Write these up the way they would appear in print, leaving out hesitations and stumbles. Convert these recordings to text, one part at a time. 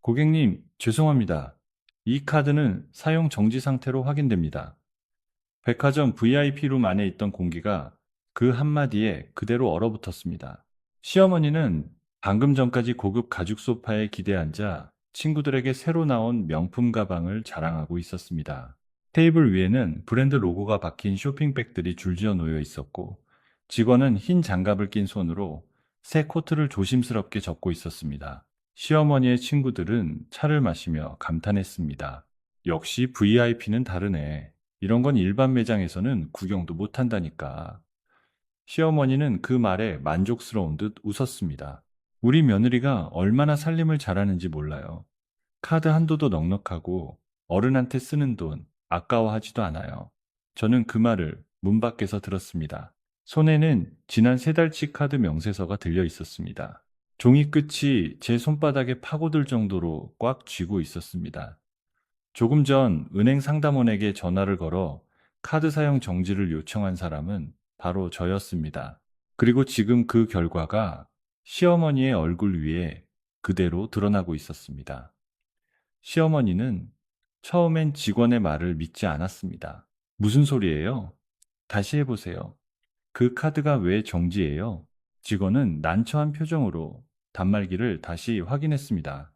고객님, 죄송합니다. 이 카드는 사용 정지 상태로 확인됩니다. 백화점 VIP룸 안에 있던 공기가 그 한마디에 그대로 얼어붙었습니다. 시어머니는 방금 전까지 고급 가죽 소파에 기대 앉아 친구들에게 새로 나온 명품 가방을 자랑하고 있었습니다. 테이블 위에는 브랜드 로고가 박힌 쇼핑백들이 줄지어 놓여 있었고, 직원은 흰 장갑을 낀 손으로 새 코트를 조심스럽게 접고 있었습니다. 시어머니의 친구들은 차를 마시며 감탄했습니다. 역시 VIP는 다르네. 이런 건 일반 매장에서는 구경도 못 한다니까. 시어머니는 그 말에 만족스러운 듯 웃었습니다. 우리 며느리가 얼마나 살림을 잘하는지 몰라요. 카드 한도도 넉넉하고 어른한테 쓰는 돈 아까워하지도 않아요. 저는 그 말을 문 밖에서 들었습니다. 손에는 지난 3달치 카드 명세서가 들려 있었습니다. 종이 끝이 제 손바닥에 파고들 정도로 꽉 쥐고 있었습니다. 조금 전 은행 상담원에게 전화를 걸어 카드 사용 정지를 요청한 사람은 바로 저였습니다. 그리고 지금 그 결과가 시어머니의 얼굴 위에 그대로 드러나고 있었습니다. 시어머니는 처음엔 직원의 말을 믿지 않았습니다. 무슨 소리예요? 다시 해보세요. 그 카드가 왜 정지예요? 직원은 난처한 표정으로 단말기를 다시 확인했습니다.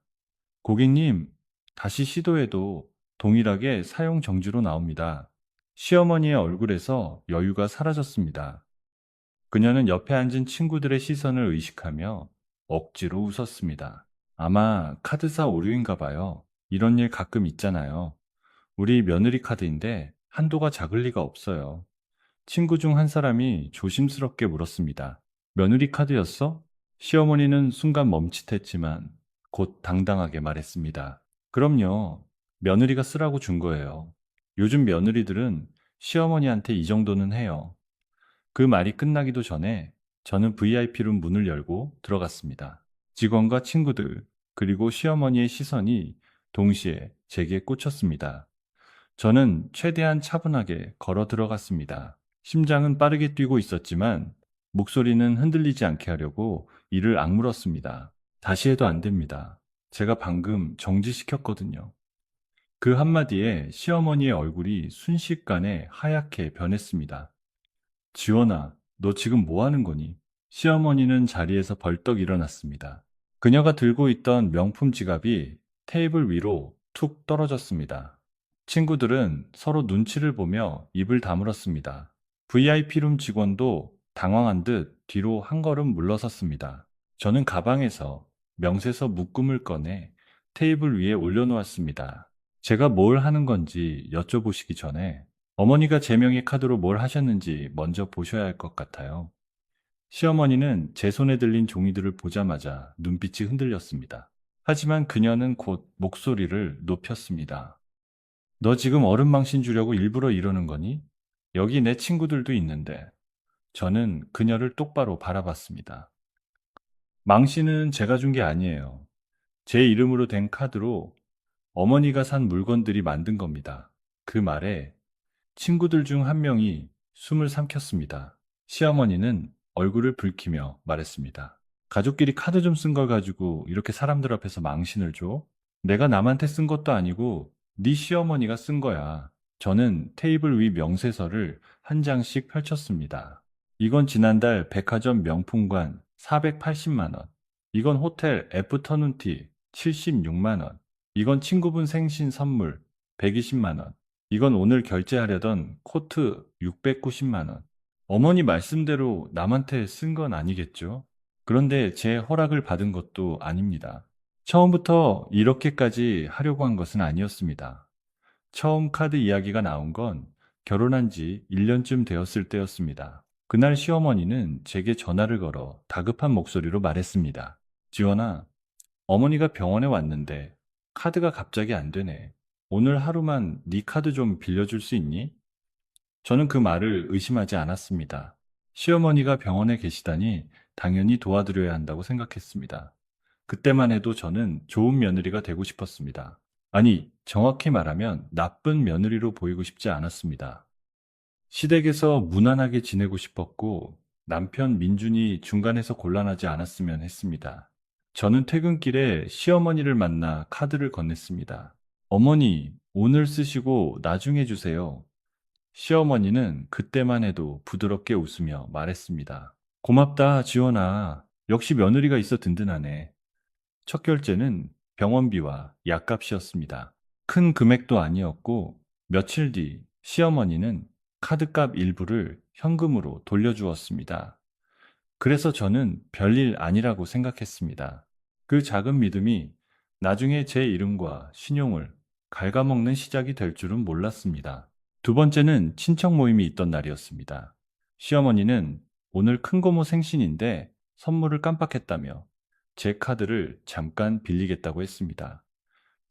고객님, 다시 시도해도 동일하게 사용 정지로 나옵니다. 시어머니의 얼굴에서 여유가 사라졌습니다. 그녀는 옆에 앉은 친구들의 시선을 의식하며 억지로 웃었습니다. 아마 카드사 오류인가 봐요. 이런 일 가끔 있잖아요. 우리 며느리 카드인데 한도가 작을 리가 없어요. 친구 중 한 사람이 조심스럽게 물었습니다. 며느리 카드였어? 시어머니는 순간 멈칫했지만 곧 당당하게 말했습니다. 그럼요. 며느리가 쓰라고 준 거예요. 요즘 며느리들은 시어머니한테 이 정도는 해요. 그 말이 끝나기도 전에 저는 VIP룸 문을 열고 들어갔습니다. 직원과 친구들, 그리고 시어머니의 시선이 동시에 제게 꽂혔습니다. 저는 최대한 차분하게 걸어 들어갔습니다. 심장은 빠르게 뛰고 있었지만 목소리는 흔들리지 않게 하려고 이를 악물었습니다. 다시 해도 안 됩니다. 제가 방금 정지시켰거든요. 그 한마디에 시어머니의 얼굴이 순식간에 하얗게 변했습니다. 지원아, 너 지금 뭐 하는 거니? 시어머니는 자리에서 벌떡 일어났습니다. 그녀가 들고 있던 명품 지갑이 테이블 위로 툭 떨어졌습니다. 친구들은 서로 눈치를 보며 입을 다물었습니다. VIP룸 직원도 당황한 듯 뒤로 한 걸음 물러섰습니다. 저는 가방에서 명세서 묶음을 꺼내 테이블 위에 올려놓았습니다. 제가 뭘 하는 건지 여쭤보시기 전에 어머니가 제 명의 카드로 뭘 하셨는지 먼저 보셔야 할 것 같아요. 시어머니는 제 손에 들린 종이들을 보자마자 눈빛이 흔들렸습니다. 하지만 그녀는 곧 목소리를 높였습니다. 너 지금 어른 망신 주려고 일부러 이러는 거니? 여기 내 친구들도 있는데. 저는 그녀를 똑바로 바라봤습니다. 망신은 제가 준 게 아니에요. 제 이름으로 된 카드로 어머니가 산 물건들이 만든 겁니다. 그 말에 친구들 중 한 명이 숨을 삼켰습니다. 시어머니는 얼굴을 붉히며 말했습니다. 가족끼리 카드 좀 쓴 걸 가지고 이렇게 사람들 앞에서 망신을 줘? 내가 남한테 쓴 것도 아니고 네 시어머니가 쓴 거야. 저는 테이블 위 명세서를 한 장씩 펼쳤습니다. 이건 지난달 백화점 명품관 480만 원. 이건 호텔 애프터눈티 76만 원. 이건 친구분 생신 선물 120만 원. 이건 오늘 결제하려던 코트 690만 원. 어머니 말씀대로 남한테 쓴 건 아니겠죠? 그런데 제 허락을 받은 것도 아닙니다. 처음부터 이렇게까지 하려고 한 것은 아니었습니다. 처음 카드 이야기가 나온 건 결혼한 지 1년쯤 되었을 때였습니다. 그날 시어머니는 제게 전화를 걸어 다급한 목소리로 말했습니다. 지원아, 어머니가 병원에 왔는데 카드가 갑자기 안 되네. 오늘 하루만 네 카드 좀 빌려줄 수 있니? 저는 그 말을 의심하지 않았습니다. 시어머니가 병원에 계시다니 당연히 도와드려야 한다고 생각했습니다. 그때만 해도 저는 좋은 며느리가 되고 싶었습니다. 아니, 정확히 말하면 나쁜 며느리로 보이고 싶지 않았습니다. 시댁에서 무난하게 지내고 싶었고 남편 민준이 중간에서 곤란하지 않았으면 했습니다. 저는 퇴근길에 시어머니를 만나 카드를 건넸습니다. 어머니, 오늘 쓰시고 나중에 주세요. 시어머니는 그때만 해도 부드럽게 웃으며 말했습니다. 고맙다, 지원아. 역시 며느리가 있어 든든하네. 첫 결제는 병원비와 약값이었습니다. 큰 금액도 아니었고, 며칠 뒤 시어머니는 카드값 일부를 현금으로 돌려주었습니다. 그래서 저는 별일 아니라고 생각했습니다. 그 작은 믿음이 나중에 제 이름과 신용을 갉아먹는 시작이 될 줄은 몰랐습니다. 두 번째는 친척 모임이 있던 날이었습니다. 시어머니는 오늘 큰고모 생신인데 선물을 깜빡했다며 제 카드를 잠깐 빌리겠다고 했습니다.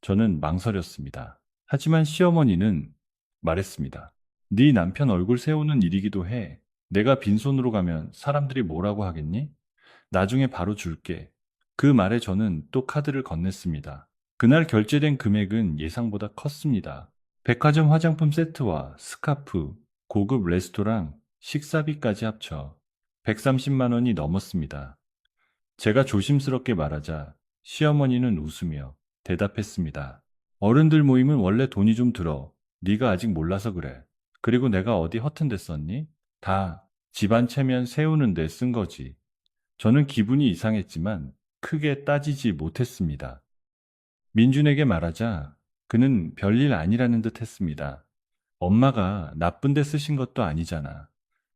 저는 망설였습니다. 하지만 시어머니는 말했습니다. 네 남편 얼굴 세우는 일이기도 해. 내가 빈손으로 가면 사람들이 뭐라고 하겠니? 나중에 바로 줄게. 그 말에 저는 또 카드를 건넸습니다. 그날 결제된 금액은 예상보다 컸습니다. 백화점 화장품 세트와 스카프, 고급 레스토랑, 식사비까지 합쳐 130만 원이 넘었습니다. 제가 조심스럽게 말하자 시어머니는 웃으며 대답했습니다. 어른들 모임은 원래 돈이 좀 들어. 네가 아직 몰라서 그래. 그리고 내가 어디 허튼 데 썼니? 다 집안 체면 세우는 데 쓴 거지. 저는 기분이 이상했지만 크게 따지지 못했습니다. 민준에게 말하자 그는 별일 아니라는 듯 했습니다. 엄마가 나쁜 데 쓰신 것도 아니잖아.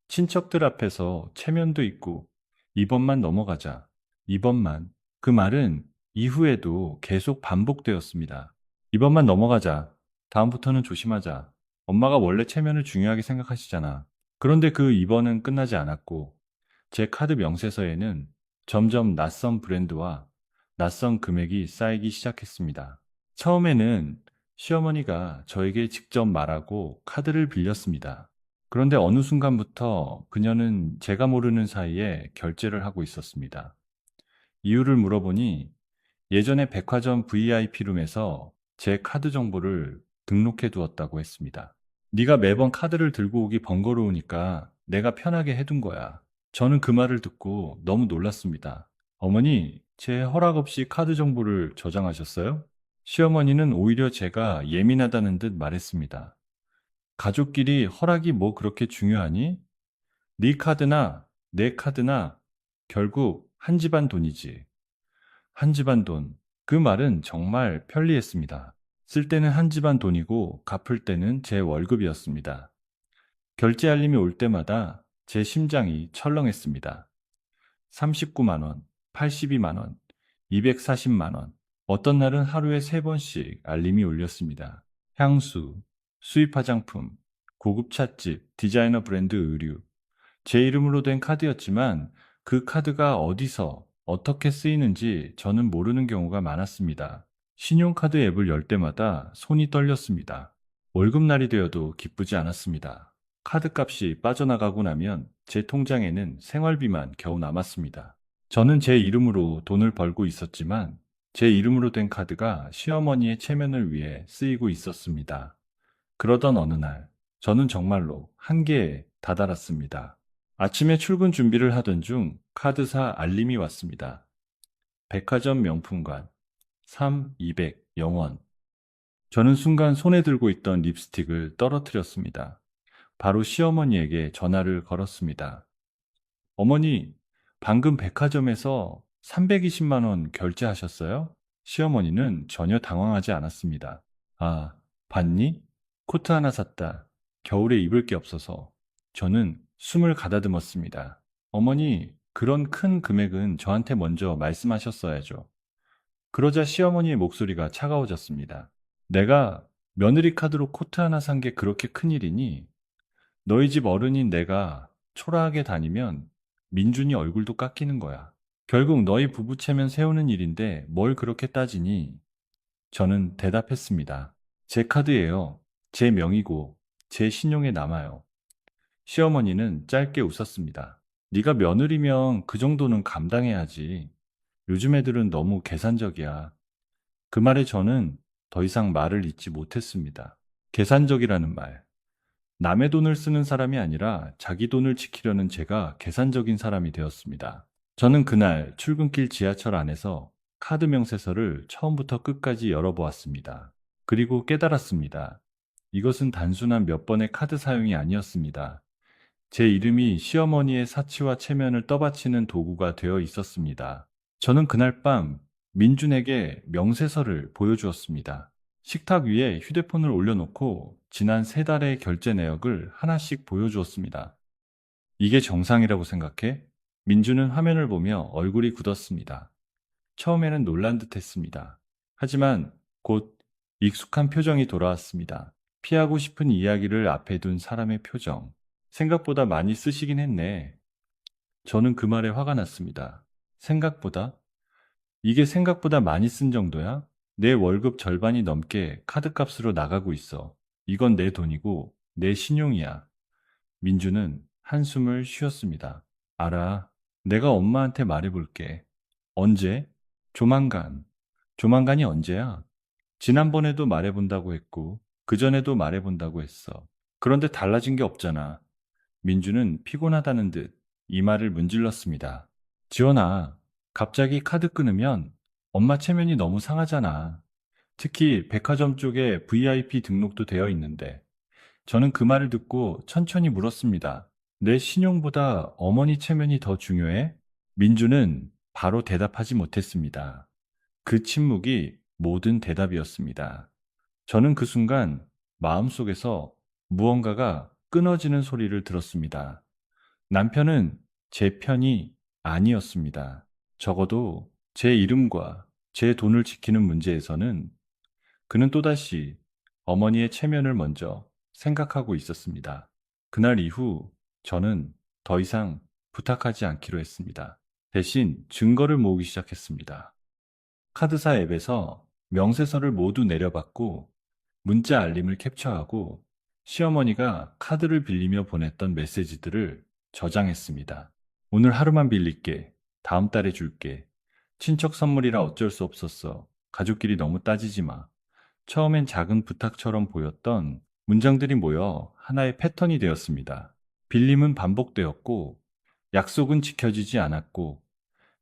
친척들 앞에서 체면도 있고 이번만 넘어가자. 이번만. 그 말은 이후에도 계속 반복되었습니다. 이번만 넘어가자. 다음부터는 조심하자. 엄마가 원래 체면을 중요하게 생각하시잖아. 그런데 그 이번은 끝나지 않았고 제 카드 명세서에는 점점 낯선 브랜드와 낯선 금액이 쌓이기 시작했습니다. 처음에는 시어머니가 저에게 직접 말하고 카드를 빌렸습니다. 그런데 어느 순간부터 그녀는 제가 모르는 사이에 결제를 하고 있었습니다. 이유를 물어보니 예전에 백화점 VIP룸에서 제 카드 정보를 등록해 두었다고 했습니다. 네가 매번 카드를 들고 오기 번거로우니까 내가 편하게 해둔 거야. 저는 그 말을 듣고 너무 놀랐습니다. 어머니, 제 허락 없이 카드 정보를 저장하셨어요? 시어머니는 오히려 제가 예민하다는 듯 말했습니다. 가족끼리 허락이 뭐 그렇게 중요하니? 네 카드나 내 카드나 결국 한 집안 돈이지. 한 집안 돈. 그 말은 정말 편리했습니다. 쓸 때는 한 집안 돈이고 갚을 때는 제 월급이었습니다. 결제 알림이 올 때마다 제 심장이 철렁했습니다. 39만 원, 82만 원, 240만 원. 어떤 날은 하루에 3번씩 알림이 울렸습니다. 향수, 수입 화장품, 고급 찻집, 디자이너 브랜드 의류. 제 이름으로 된 카드였지만 그 카드가 어디서 어떻게 쓰이는지 저는 모르는 경우가 많았습니다. 신용카드 앱을 열 때마다 손이 떨렸습니다. 월급날이 되어도 기쁘지 않았습니다. 카드값이 빠져나가고 나면 제 통장에는 생활비만 겨우 남았습니다. 저는 제 이름으로 돈을 벌고 있었지만 제 이름으로 된 카드가 시어머니의 체면을 위해 쓰이고 있었습니다. 그러던 어느 날 저는 정말로 한계에 다다랐습니다. 아침에 출근 준비를 하던 중 카드사 알림이 왔습니다. 백화점 명품관 3,200 영원. 저는 순간 손에 들고 있던 립스틱을 떨어뜨렸습니다. 바로 시어머니에게 전화를 걸었습니다. 어머니, 방금 백화점에서 320만 원 결제하셨어요? 시어머니는 전혀 당황하지 않았습니다. 아, 봤니? 코트 하나 샀다. 겨울에 입을 게 없어서. 저는 숨을 가다듬었습니다. 어머니, 그런 큰 금액은 저한테 먼저 말씀하셨어야죠. 그러자 시어머니의 목소리가 차가워졌습니다. 내가 며느리 카드로 코트 하나 산 게 그렇게 큰일이니? 너희 집 어른인 내가 초라하게 다니면 민준이 얼굴도 깎이는 거야. 결국 너희 부부 체면 세우는 일인데 뭘 그렇게 따지니? 저는 대답했습니다. 제 카드예요. 제 명의고 제 신용에 남아요. 시어머니는 짧게 웃었습니다. 네가 며느리면 그 정도는 감당해야지. 요즘 애들은 너무 계산적이야. 그 말에 저는 더 이상 말을 잇지 못했습니다. 계산적이라는 말. 남의 돈을 쓰는 사람이 아니라 자기 돈을 지키려는 제가 계산적인 사람이 되었습니다. 저는 그날 출근길 지하철 안에서 카드 명세서를 처음부터 끝까지 열어보았습니다. 그리고 깨달았습니다. 이것은 단순한 몇 번의 카드 사용이 아니었습니다. 제 이름이 시어머니의 사치와 체면을 떠받치는 도구가 되어 있었습니다. 저는 그날 밤 민준에게 명세서를 보여주었습니다. 식탁 위에 휴대폰을 올려놓고 지난 3달의 결제 내역을 하나씩 보여주었습니다. 이게 정상이라고 생각해? 민준은 화면을 보며 얼굴이 굳었습니다. 처음에는 놀란 듯 했습니다. 하지만 곧 익숙한 표정이 돌아왔습니다. 피하고 싶은 이야기를 앞에 둔 사람의 표정. 생각보다 많이 쓰시긴 했네. 저는 그 말에 화가 났습니다. 생각보다? 이게 생각보다 많이 쓴 정도야? 내 월급 절반이 넘게 카드값으로 나가고 있어. 이건 내 돈이고 내 신용이야. 민주는 한숨을 쉬었습니다. 알아. 내가 엄마한테 말해볼게. 언제? 조만간. 조만간이 언제야? 지난번에도 말해본다고 했고, 그전에도 말해본다고 했어. 그런데 달라진 게 없잖아. 민주는 피곤하다는 듯 이 말을 문질렀습니다. 지원아, 갑자기 카드 끊으면 엄마 체면이 너무 상하잖아. 특히 백화점 쪽에 VIP 등록도 되어 있는데. 저는 그 말을 듣고 천천히 물었습니다. 내 신용보다 어머니 체면이 더 중요해? 민주는 바로 대답하지 못했습니다. 그 침묵이 모든 대답이었습니다. 저는 그 순간 마음속에서 무언가가 끊어지는 소리를 들었습니다. 남편은 제 편이 아니었습니다. 적어도 제 이름과 제 돈을 지키는 문제에서는 그는 또다시 어머니의 체면을 먼저 생각하고 있었습니다. 그날 이후 저는 더 이상 부탁하지 않기로 했습니다. 대신 증거를 모으기 시작했습니다. 카드사 앱에서 명세서를 모두 내려받고 문자 알림을 캡처하고 시어머니가 카드를 빌리며 보냈던 메시지들을 저장했습니다. 오늘 하루만 빌릴게. 다음 달에 줄게. 친척 선물이라 어쩔 수 없었어. 가족끼리 너무 따지지 마. 처음엔 작은 부탁처럼 보였던 문장들이 모여 하나의 패턴이 되었습니다. 빌림은 반복되었고 약속은 지켜지지 않았고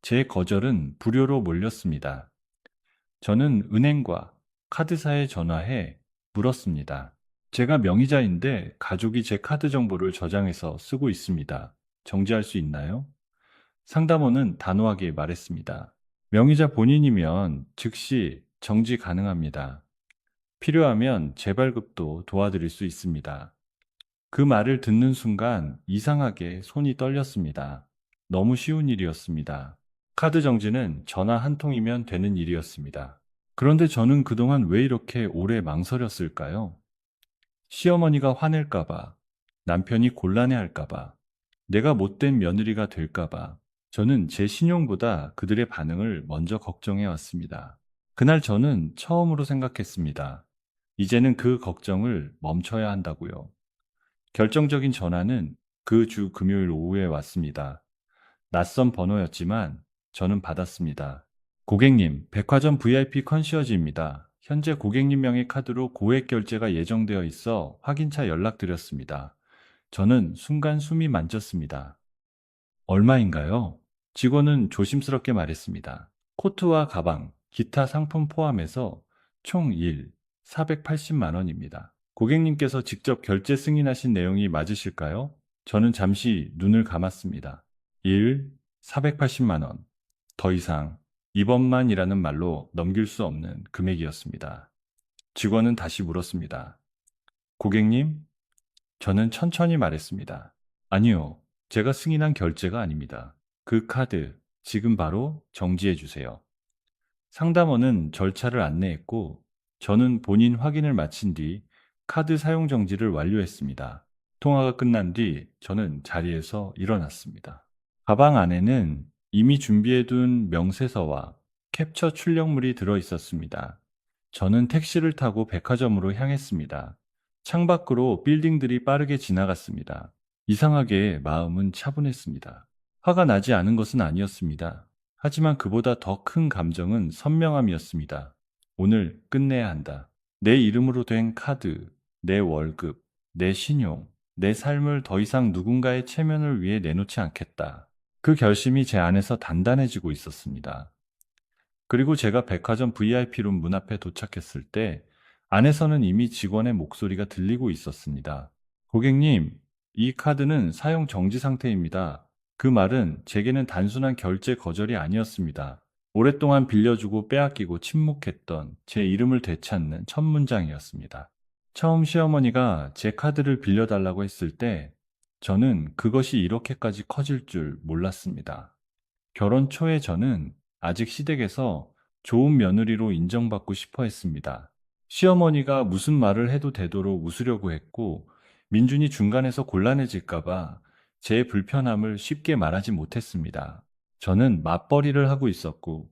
제 거절은 불효로 몰렸습니다. 저는 은행과 카드사에 전화해 물었습니다. 제가 명의자인데 가족이 제 카드 정보를 저장해서 쓰고 있습니다. 정지할 수 있나요? 상담원은 단호하게 말했습니다. 명의자 본인이면 즉시 정지 가능합니다. 필요하면 재발급도 도와드릴 수 있습니다. 그 말을 듣는 순간 이상하게 손이 떨렸습니다. 너무 쉬운 일이었습니다. 카드 정지는 전화 한 통이면 되는 일이었습니다. 그런데 저는 그동안 왜 이렇게 오래 망설였을까요? 시어머니가 화낼까봐, 남편이 곤란해할까봐, 내가 못된 며느리가 될까봐, 저는 제 신용보다 그들의 반응을 먼저 걱정해왔습니다. 그날 저는 처음으로 생각했습니다. 이제는 그 걱정을 멈춰야 한다고요. 결정적인 전화는 그 주 금요일 오후에 왔습니다. 낯선 번호였지만 저는 받았습니다. 고객님, 백화점 VIP 컨시어지입니다. 현재 고객님 명의 카드로 고액 결제가 예정되어 있어 확인차 연락드렸습니다. 저는 순간 숨이 만졌습니다. 얼마인가요? 직원은 조심스럽게 말했습니다. 코트와 가방, 기타 상품 포함해서 총 480만 원입니다. 고객님께서 직접 결제 승인하신 내용이 맞으실까요? 저는 잠시 눈을 감았습니다. 480만 원. 더 이상 이번만이라는 말로 넘길 수 없는 금액이었습니다. 직원은 다시 물었습니다. 고객님? 저는 천천히 말했습니다. 아니요. 제가 승인한 결제가 아닙니다. 그 카드 지금 바로 정지해 주세요. 상담원은 절차를 안내했고 저는 본인 확인을 마친 뒤 카드 사용 정지를 완료했습니다. 통화가 끝난 뒤 저는 자리에서 일어났습니다. 가방 안에는 이미 준비해둔 명세서와 캡처 출력물이 들어 있었습니다. 저는 택시를 타고 백화점으로 향했습니다. 창밖으로 빌딩들이 빠르게 지나갔습니다. 이상하게 마음은 차분했습니다. 화가 나지 않은 것은 아니었습니다. 하지만 그보다 더 큰 감정은 선명함이었습니다. 오늘 끝내야 한다. 내 이름으로 된 카드, 내 월급, 내 신용, 내 삶을 더 이상 누군가의 체면을 위해 내놓지 않겠다. 그 결심이 제 안에서 단단해지고 있었습니다. 그리고 제가 백화점 VIP룸 문 앞에 도착했을 때 안에서는 이미 직원의 목소리가 들리고 있었습니다. 고객님, 이 카드는 사용 정지 상태입니다. 그 말은 제게는 단순한 결제 거절이 아니었습니다. 오랫동안 빌려주고 빼앗기고 침묵했던 제 이름을 되찾는 첫 문장이었습니다. 처음 시어머니가 제 카드를 빌려달라고 했을 때 저는 그것이 이렇게까지 커질 줄 몰랐습니다. 결혼 초에 저는 아직 시댁에서 좋은 며느리로 인정받고 싶어 했습니다. 시어머니가 무슨 말을 해도 되도록 웃으려고 했고, 민준이 중간에서 곤란해질까봐 제 불편함을 쉽게 말하지 못했습니다. 저는 맞벌이를 하고 있었고,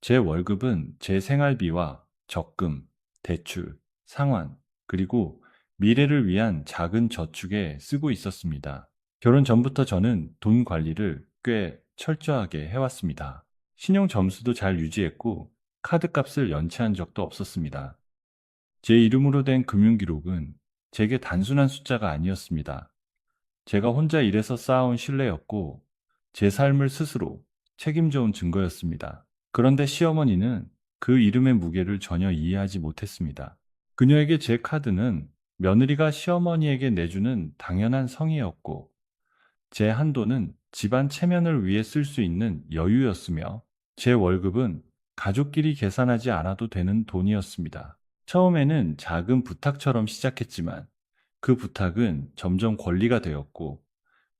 제 월급은 제 생활비와 적금, 대출, 상환, 그리고 미래를 위한 작은 저축에 쓰고 있었습니다. 결혼 전부터 저는 돈 관리를 꽤 철저하게 해왔습니다. 신용 점수도 잘 유지했고, 카드값을 연체한 적도 없었습니다. 제 이름으로 된 금융기록은 제게 단순한 숫자가 아니었습니다. 제가 혼자 일해서 쌓아온 신뢰였고, 제 삶을 스스로 책임져온 증거였습니다. 그런데 시어머니는 그 이름의 무게를 전혀 이해하지 못했습니다. 그녀에게 제 카드는 며느리가 시어머니에게 내주는 당연한 성의였고, 제 한도는 집안 체면을 위해 쓸 수 있는 여유였으며, 제 월급은 가족끼리 계산하지 않아도 되는 돈이었습니다. 처음에는 작은 부탁처럼 시작했지만, 그 부탁은 점점 권리가 되었고,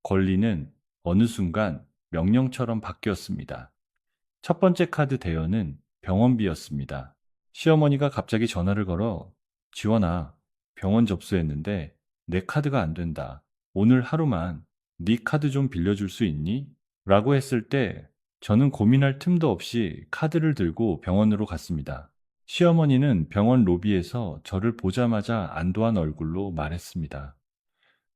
권리는 어느 순간 명령처럼 바뀌었습니다. 첫 번째 카드 대여는 병원비였습니다. 시어머니가 갑자기 전화를 걸어, 지원아, 병원 접수했는데 내 카드가 안 된다. 오늘 하루만 네 카드 좀 빌려줄 수 있니? 라고 했을 때 저는 고민할 틈도 없이 카드를 들고 병원으로 갔습니다. 시어머니는 병원 로비에서 저를 보자마자 안도한 얼굴로 말했습니다.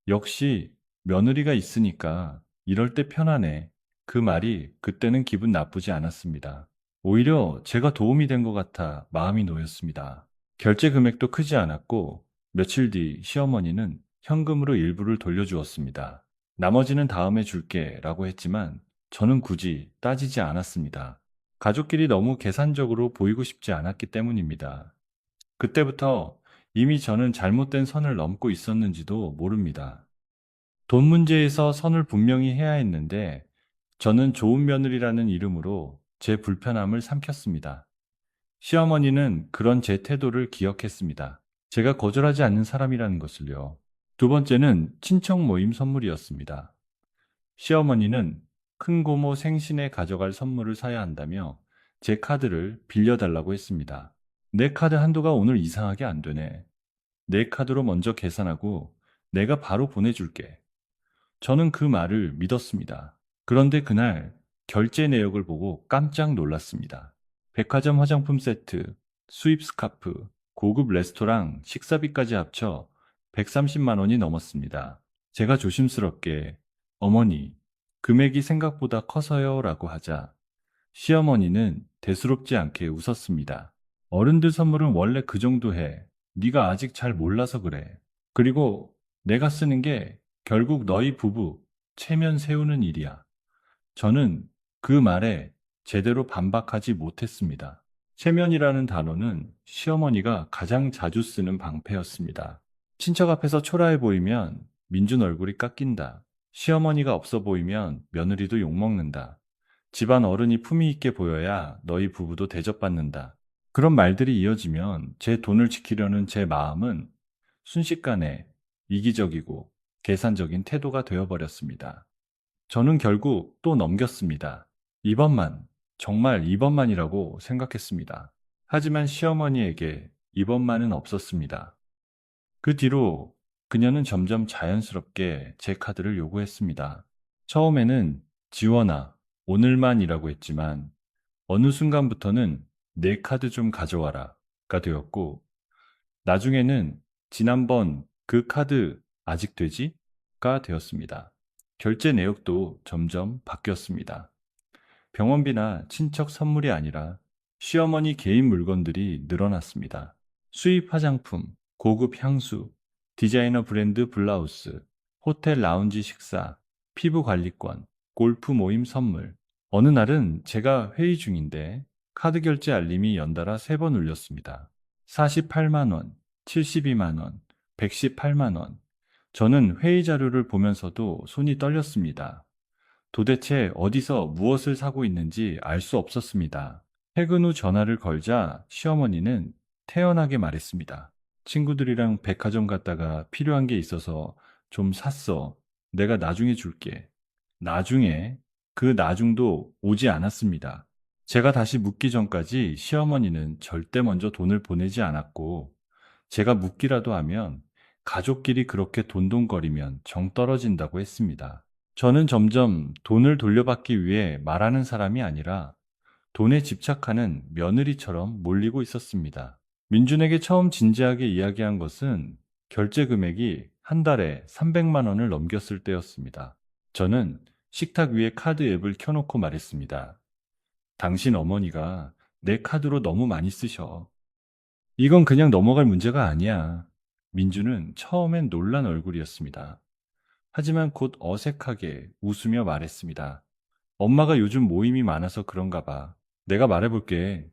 역시 며느리가 있으니까 이럴 때 편하네. 그 말이 그때는 기분 나쁘지 않았습니다. 오히려 제가 도움이 된 것 같아 마음이 놓였습니다. 결제 금액도 크지 않았고 며칠 뒤 시어머니는 현금으로 일부를 돌려주었습니다. 나머지는 다음에 줄게 라고 했지만 저는 굳이 따지지 않았습니다. 가족끼리 너무 계산적으로 보이고 싶지 않았기 때문입니다. 그때부터 이미 저는 잘못된 선을 넘고 있었는지도 모릅니다. 돈 문제에서 선을 분명히 해야 했는데 저는 좋은 며느리라는 이름으로 제 불편함을 삼켰습니다. 시어머니는 그런 제 태도를 기억했습니다. 제가 거절하지 않는 사람이라는 것을요. 두 번째는 친척 모임 선물이었습니다. 시어머니는 큰 고모 생신에 가져갈 선물을 사야 한다며 제 카드를 빌려달라고 했습니다. 내 카드 한도가 오늘 이상하게 안 되네. 내 카드로 먼저 계산하고 내가 바로 보내줄게. 저는 그 말을 믿었습니다. 그런데 그날 결제 내역을 보고 깜짝 놀랐습니다. 백화점 화장품 세트, 수입 스카프, 고급 레스토랑 식사비까지 합쳐 130만 원이 넘었습니다. 제가 조심스럽게 어머니, 금액이 생각보다 커서요 라고 하자 시어머니는 대수롭지 않게 웃었습니다. 어른들 선물은 원래 그 정도 해. 네가 아직 잘 몰라서 그래. 그리고 내가 쓰는 게 결국 너희 부부 체면 세우는 일이야. 저는 그 말에 제대로 반박하지 못했습니다. 체면이라는 단어는 시어머니가 가장 자주 쓰는 방패였습니다. 친척 앞에서 초라해 보이면 민준 얼굴이 깎인다. 시어머니가 없어 보이면 며느리도 욕먹는다. 집안 어른이 품위 있게 보여야 너희 부부도 대접받는다. 그런 말들이 이어지면 제 돈을 지키려는 제 마음은 순식간에 이기적이고 계산적인 태도가 되어버렸습니다. 저는 결국 또 넘겼습니다. 이번만, 정말 이번만이라고 생각했습니다. 하지만 시어머니에게 이번만은 없었습니다. 그 뒤로 그녀는 점점 자연스럽게 제 카드를 요구했습니다. 처음에는 지원아, 오늘만이라고 했지만 어느 순간부터는 내 카드 좀 가져와라가 되었고 나중에는 지난번 그 카드 아직 되지? 가 되었습니다. 결제 내역도 점점 바뀌었습니다. 병원비나 친척 선물이 아니라 시어머니 개인 물건들이 늘어났습니다. 수입 화장품, 고급 향수, 디자이너 브랜드 블라우스, 호텔 라운지 식사, 피부 관리권, 골프 모임 선물. 어느 날은 제가 회의 중인데 카드 결제 알림이 연달아 3번 울렸습니다. 48만 원, 72만 원, 118만 원. 저는 회의 자료를 보면서도 손이 떨렸습니다. 도대체 어디서 무엇을 사고 있는지 알 수 없었습니다. 퇴근 후 전화를 걸자 시어머니는 태연하게 말했습니다. 친구들이랑 백화점 갔다가 필요한 게 있어서 좀 샀어. 내가 나중에 줄게. 나중에 그 나중도 오지 않았습니다. 제가 다시 묻기 전까지 시어머니는 절대 먼저 돈을 보내지 않았고, 제가 묻기라도 하면 가족끼리 그렇게 돈돈거리면 정 떨어진다고 했습니다. 저는 점점 돈을 돌려받기 위해 말하는 사람이 아니라 돈에 집착하는 며느리처럼 몰리고 있었습니다. 민준에게 처음 진지하게 이야기한 것은 결제 금액이 한 달에 300만 원을 넘겼을 때였습니다. 저는 식탁 위에 카드 앱을 켜놓고 말했습니다. 당신 어머니가 내 카드로 너무 많이 쓰셔. 이건 그냥 넘어갈 문제가 아니야. 민주는 처음엔 놀란 얼굴이었습니다. 하지만 곧 어색하게 웃으며 말했습니다. 엄마가 요즘 모임이 많아서 그런가 봐. 내가 말해볼게.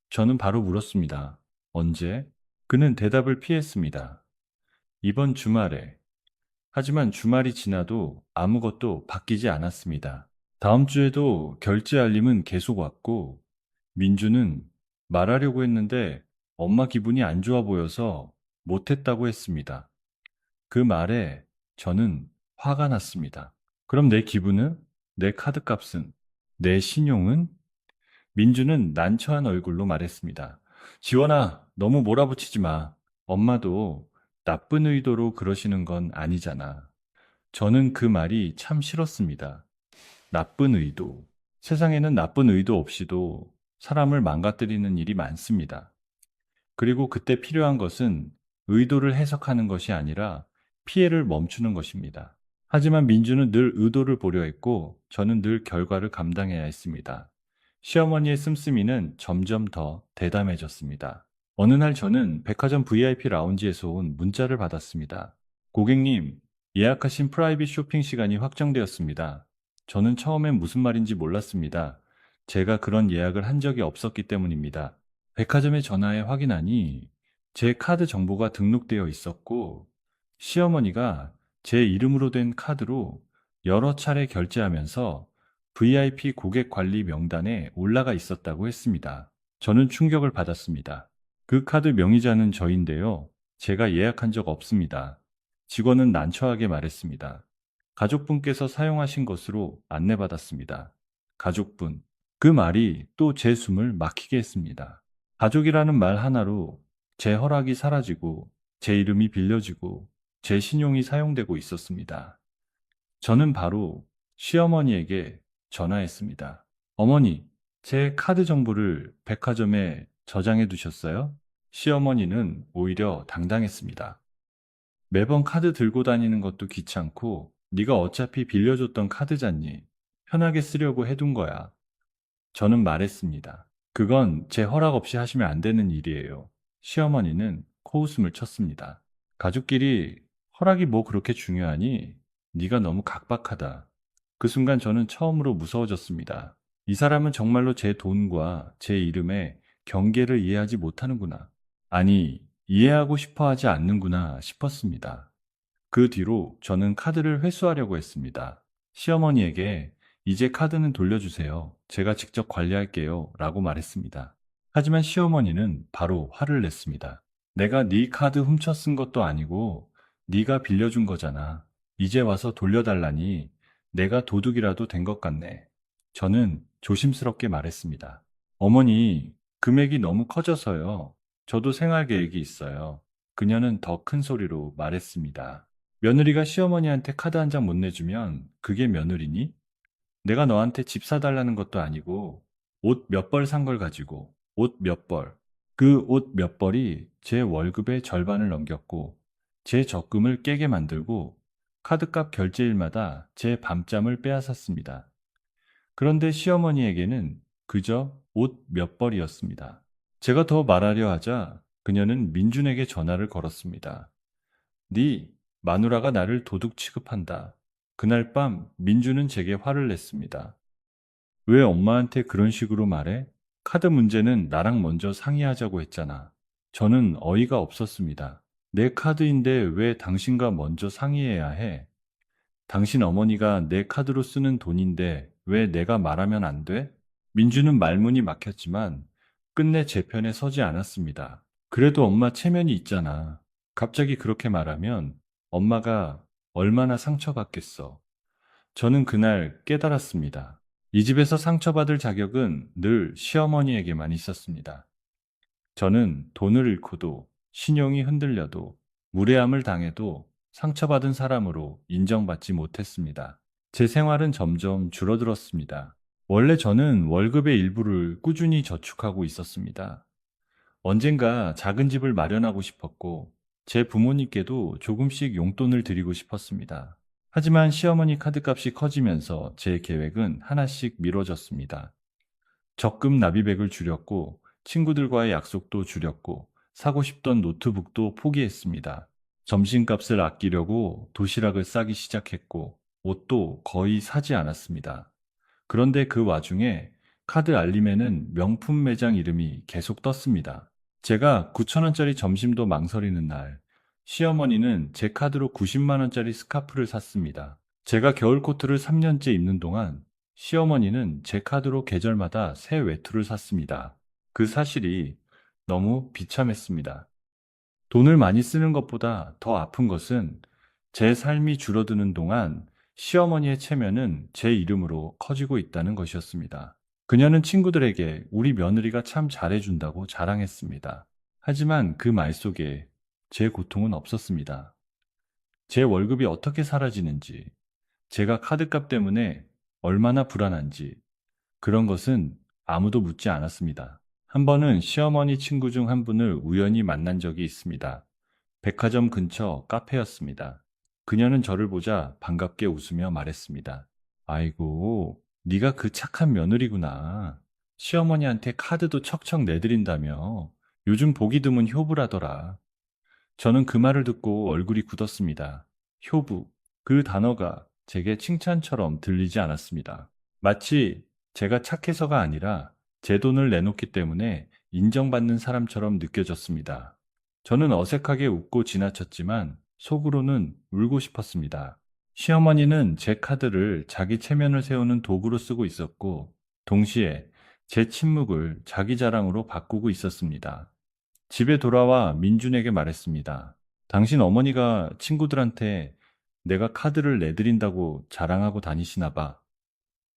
저는 바로 물었습니다. 언제? 그는 대답을 피했습니다. 이번 주말에. 하지만 주말이 지나도 아무것도 바뀌지 않았습니다. 다음 주에도 결제 알림은 계속 왔고, 민주는 말하려고 했는데 엄마 기분이 안 좋아 보여서 못했다고 했습니다. 그 말에 저는 화가 났습니다. 그럼 내 기분은? 내 카드값은? 내 신용은? 민주는 난처한 얼굴로 말했습니다. 지원아, 너무 몰아붙이지 마. 엄마도 나쁜 의도로 그러시는 건 아니잖아. 저는 그 말이 참 싫었습니다. 나쁜 의도. 세상에는 나쁜 의도 없이도 사람을 망가뜨리는 일이 많습니다. 그리고 그때 필요한 것은 의도를 해석하는 것이 아니라 피해를 멈추는 것입니다. 하지만 민주는 늘 의도를 보려 했고 저는 늘 결과를 감당해야 했습니다. 시어머니의 씀씀이는 점점 더 대담해졌습니다. 어느 날 저는 백화점 VIP 라운지에서 온 문자를 받았습니다. 고객님, 예약하신 프라이빗 쇼핑 시간이 확정되었습니다. 저는 처음엔 무슨 말인지 몰랐습니다. 제가 그런 예약을 한 적이 없었기 때문입니다. 백화점에 전화해 확인하니 제 카드 정보가 등록되어 있었고 시어머니가 제 이름으로 된 카드로 여러 차례 결제하면서 VIP 고객 관리 명단에 올라가 있었다고 했습니다. 저는 충격을 받았습니다. 그 카드 명의자는 저인데요. 제가 예약한 적 없습니다. 직원은 난처하게 말했습니다. 가족분께서 사용하신 것으로 안내받았습니다. 가족분. 그 말이 또 제 숨을 막히게 했습니다. 가족이라는 말 하나로 제 허락이 사라지고 제 이름이 빌려지고 제 신용이 사용되고 있었습니다. 저는 바로 시어머니에게 전화했습니다. 어머니, 제 카드 정보를 백화점에 저장해 두셨어요? 시어머니는 오히려 당당했습니다. 매번 카드 들고 다니는 것도 귀찮고 네가 어차피 빌려줬던 카드잖니. 편하게 쓰려고 해둔 거야. 저는 말했습니다. 그건 제 허락 없이 하시면 안 되는 일이에요. 시어머니는 코웃음을 쳤습니다. 가족끼리 허락이 뭐 그렇게 중요하니? 네가 너무 각박하다. 그 순간 저는 처음으로 무서워졌습니다. 이 사람은 정말로 제 돈과 제 이름에 경계를 이해하지 못하는구나. 아니, 이해하고 싶어 하지 않는구나 싶었습니다. 그 뒤로 저는 카드를 회수하려고 했습니다. 시어머니에게 이제 카드는 돌려주세요. 제가 직접 관리할게요. 라고 말했습니다. 하지만 시어머니는 바로 화를 냈습니다. 내가 네 카드 훔쳐 쓴 것도 아니고 네가 빌려준 거잖아. 이제 와서 돌려달라니 내가 도둑이라도 된 것 같네. 저는 조심스럽게 말했습니다. 어머니, 금액이 너무 커져서요. 저도 생활 계획이 있어요. 그녀는 더 큰 소리로 말했습니다. 며느리가 시어머니한테 카드 한 장 못 내주면 그게 며느리니? 내가 너한테 집 사달라는 것도 아니고 옷 몇 벌 산 걸 가지고 옷 몇 벌. 그 옷 몇 벌이 제 월급의 절반을 넘겼고 제 적금을 깨게 만들고 카드값 결제일마다 제 밤잠을 빼앗았습니다. 그런데 시어머니에게는 그저 옷 몇 벌이었습니다. 제가 더 말하려 하자 그녀는 민준에게 전화를 걸었습니다. 네 마누라가 나를 도둑 취급한다. 그날 밤 민주는 제게 화를 냈습니다. 왜 엄마한테 그런 식으로 말해? 카드 문제는 나랑 먼저 상의하자고 했잖아. 저는 어이가 없었습니다. 내 카드인데 왜 당신과 먼저 상의해야 해? 당신 어머니가 내 카드로 쓰는 돈인데 왜 내가 말하면 안 돼? 민주는 말문이 막혔지만 끝내 제 편에 서지 않았습니다. 그래도 엄마 체면이 있잖아. 갑자기 그렇게 말하면 엄마가 얼마나 상처받겠어. 저는 그날 깨달았습니다. 이 집에서 상처받을 자격은 늘 시어머니에게만 있었습니다. 저는 돈을 잃고도 신용이 흔들려도 무례함을 당해도 상처받은 사람으로 인정받지 못했습니다. 제 생활은 점점 줄어들었습니다. 원래 저는 월급의 일부를 꾸준히 저축하고 있었습니다. 언젠가 작은 집을 마련하고 싶었고, 제 부모님께도 조금씩 용돈을 드리고 싶었습니다. 하지만 시어머니 카드값이 커지면서 제 계획은 하나씩 미뤄졌습니다. 적금 납입액을 줄였고, 친구들과의 약속도 줄였고, 사고 싶던 노트북도 포기했습니다. 점심값을 아끼려고 도시락을 싸기 시작했고, 옷도 거의 사지 않았습니다. 그런데 그 와중에 카드 알림에는 명품 매장 이름이 계속 떴습니다. 제가 9,000원짜리 점심도 망설이는 날, 시어머니는 제 카드로 90만 원짜리 스카프를 샀습니다. 제가 겨울 코트를 3년째 입는 동안 시어머니는 제 카드로 계절마다 새 외투를 샀습니다. 그 사실이 너무 비참했습니다. 돈을 많이 쓰는 것보다 더 아픈 것은 제 삶이 줄어드는 동안 시어머니의 체면은 제 이름으로 커지고 있다는 것이었습니다. 그녀는 친구들에게 우리 며느리가 참 잘해준다고 자랑했습니다. 하지만 그 말 속에 제 고통은 없었습니다. 제 월급이 어떻게 사라지는지, 제가 카드값 때문에 얼마나 불안한지, 그런 것은 아무도 묻지 않았습니다. 한 번은 시어머니 친구 중 한 분을 우연히 만난 적이 있습니다. 백화점 근처 카페였습니다. 그녀는 저를 보자 반갑게 웃으며 말했습니다. 아이고, 네가 그 착한 며느리구나. 시어머니한테 카드도 척척 내드린다며. 요즘 보기 드문 효부라더라. 저는 그 말을 듣고 얼굴이 굳었습니다. 효부, 그 단어가 제게 칭찬처럼 들리지 않았습니다. 마치 제가 착해서가 아니라 제 돈을 내놓기 때문에 인정받는 사람처럼 느껴졌습니다. 저는 어색하게 웃고 지나쳤지만 속으로는 울고 싶었습니다. 시어머니는 제 카드를 자기 체면을 세우는 도구로 쓰고 있었고, 동시에 제 침묵을 자기 자랑으로 바꾸고 있었습니다. 집에 돌아와 민준에게 말했습니다. 당신 어머니가 친구들한테 내가 카드를 내드린다고 자랑하고 다니시나 봐.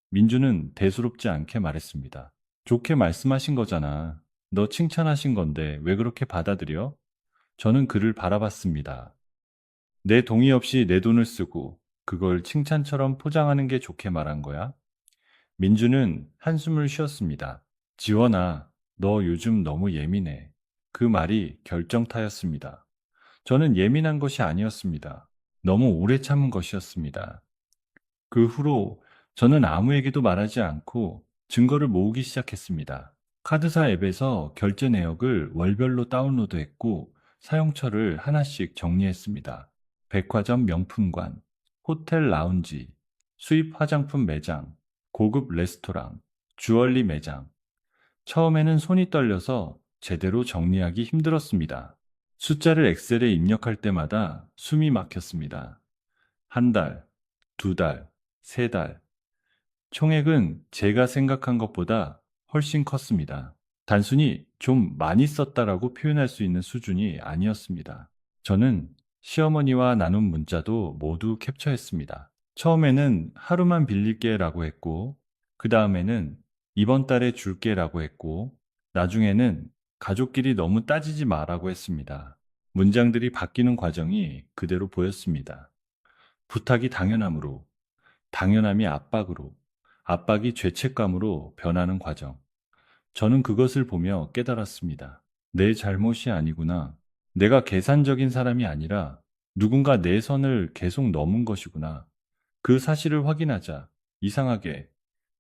민준은 대수롭지 않게 말했습니다. 좋게 말씀하신 거잖아. 너 칭찬하신 건데 왜 그렇게 받아들여? 저는 그를 바라봤습니다. 내 동의 없이 내 돈을 쓰고 그걸 칭찬처럼 포장하는 게 좋게 말한 거야? 민주는 한숨을 쉬었습니다. 지원아, 너 요즘 너무 예민해. 그 말이 결정타였습니다. 저는 예민한 것이 아니었습니다. 너무 오래 참은 것이었습니다. 그 후로 저는 아무에게도 말하지 않고 증거를 모으기 시작했습니다. 카드사 앱에서 결제 내역을 월별로 다운로드했고 사용처를 하나씩 정리했습니다. 백화점 명품관, 호텔 라운지, 수입 화장품 매장, 고급 레스토랑, 주얼리 매장. 처음에는 손이 떨려서 제대로 정리하기 힘들었습니다. 숫자를 엑셀에 입력할 때마다 숨이 막혔습니다. 한 달, 두 달, 세 달. 총액은 제가 생각한 것보다 훨씬 컸습니다. 단순히 좀 많이 썼다라고 표현할 수 있는 수준이 아니었습니다. 저는 시어머니와 나눈 문자도 모두 캡처했습니다. 처음에는 하루만 빌릴게라고 했고, 그 다음에는 이번 달에 줄게라고 했고, 나중에는 가족끼리 너무 따지지 마라고 했습니다. 문장들이 바뀌는 과정이 그대로 보였습니다. 부탁이 당연함으로, 당연함이 압박으로, 압박이 죄책감으로 변하는 과정. 저는 그것을 보며 깨달았습니다. 내 잘못이 아니구나. 내가 계산적인 사람이 아니라 누군가 내 선을 계속 넘은 것이구나. 그 사실을 확인하자 이상하게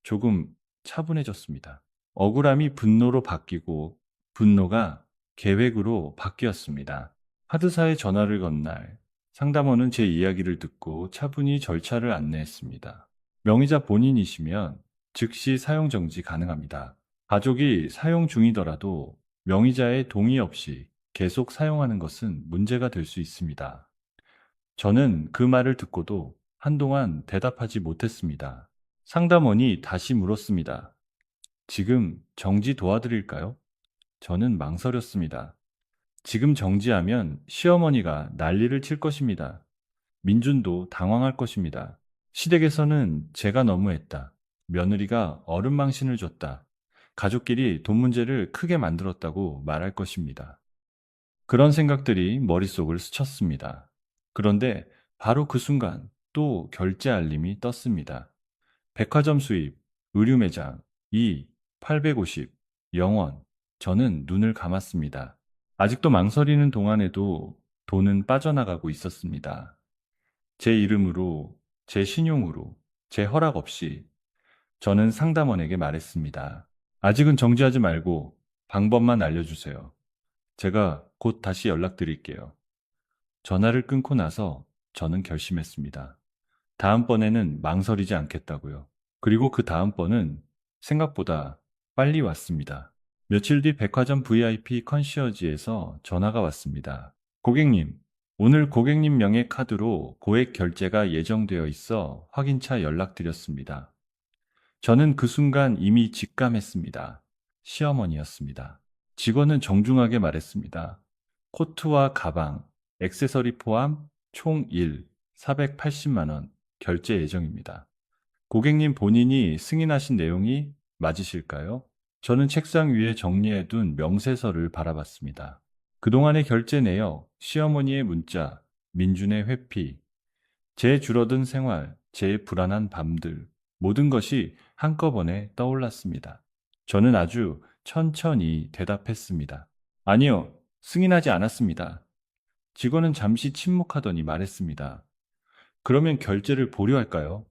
조금 차분해졌습니다. 억울함이 분노로 바뀌고 분노가 계획으로 바뀌었습니다. 카드사에 전화를 건 날 상담원은 제 이야기를 듣고 차분히 절차를 안내했습니다. 명의자 본인이시면 즉시 사용 정지 가능합니다. 가족이 사용 중이더라도 명의자의 동의 없이 계속 사용하는 것은 문제가 될 수 있습니다. 저는 그 말을 듣고도 한동안 대답하지 못했습니다. 상담원이 다시 물었습니다. 지금 정지 도와드릴까요? 저는 망설였습니다. 지금 정지하면 시어머니가 난리를 칠 것입니다. 민준도 당황할 것입니다. 시댁에서는 제가 너무했다. 며느리가 어른망신을 줬다. 가족끼리 돈 문제를 크게 만들었다고 말할 것입니다. 그런 생각들이 머릿속을 스쳤습니다. 그런데 바로 그 순간 또 결제 알림이 떴습니다. 백화점 수입, 의류 매장, 850, 영원. 저는 눈을 감았습니다. 아직도 망설이는 동안에도 돈은 빠져나가고 있었습니다. 제 이름으로, 제 신용으로, 제 허락 없이 저는 상담원에게 말했습니다. 아직은 정지하지 말고 방법만 알려주세요. 제가 곧 다시 연락드릴게요. 전화를 끊고 나서 저는 결심했습니다. 다음번에는 망설이지 않겠다고요. 그리고 그 다음번은 생각보다 빨리 왔습니다. 며칠 뒤 백화점 VIP 컨시어지에서 전화가 왔습니다. 고객님, 오늘 고객님 명의 카드로 고액 결제가 예정되어 있어 확인차 연락드렸습니다. 저는 그 순간 이미 직감했습니다. 시어머니였습니다. 직원은 정중하게 말했습니다. 코트와 가방, 액세서리 포함 총 480만 원 결제 예정입니다. 고객님 본인이 승인하신 내용이 맞으실까요? 저는 책상 위에 정리해둔 명세서를 바라봤습니다. 그동안의 결제 내역, 시어머니의 문자, 민준의 회피, 제 줄어든 생활, 제 불안한 밤들, 모든 것이 한꺼번에 떠올랐습니다. 저는 아주 천천히 대답했습니다. 아니요, 승인하지 않았습니다. 직원은 잠시 침묵하더니 말했습니다. 그러면 결제를 보류할까요?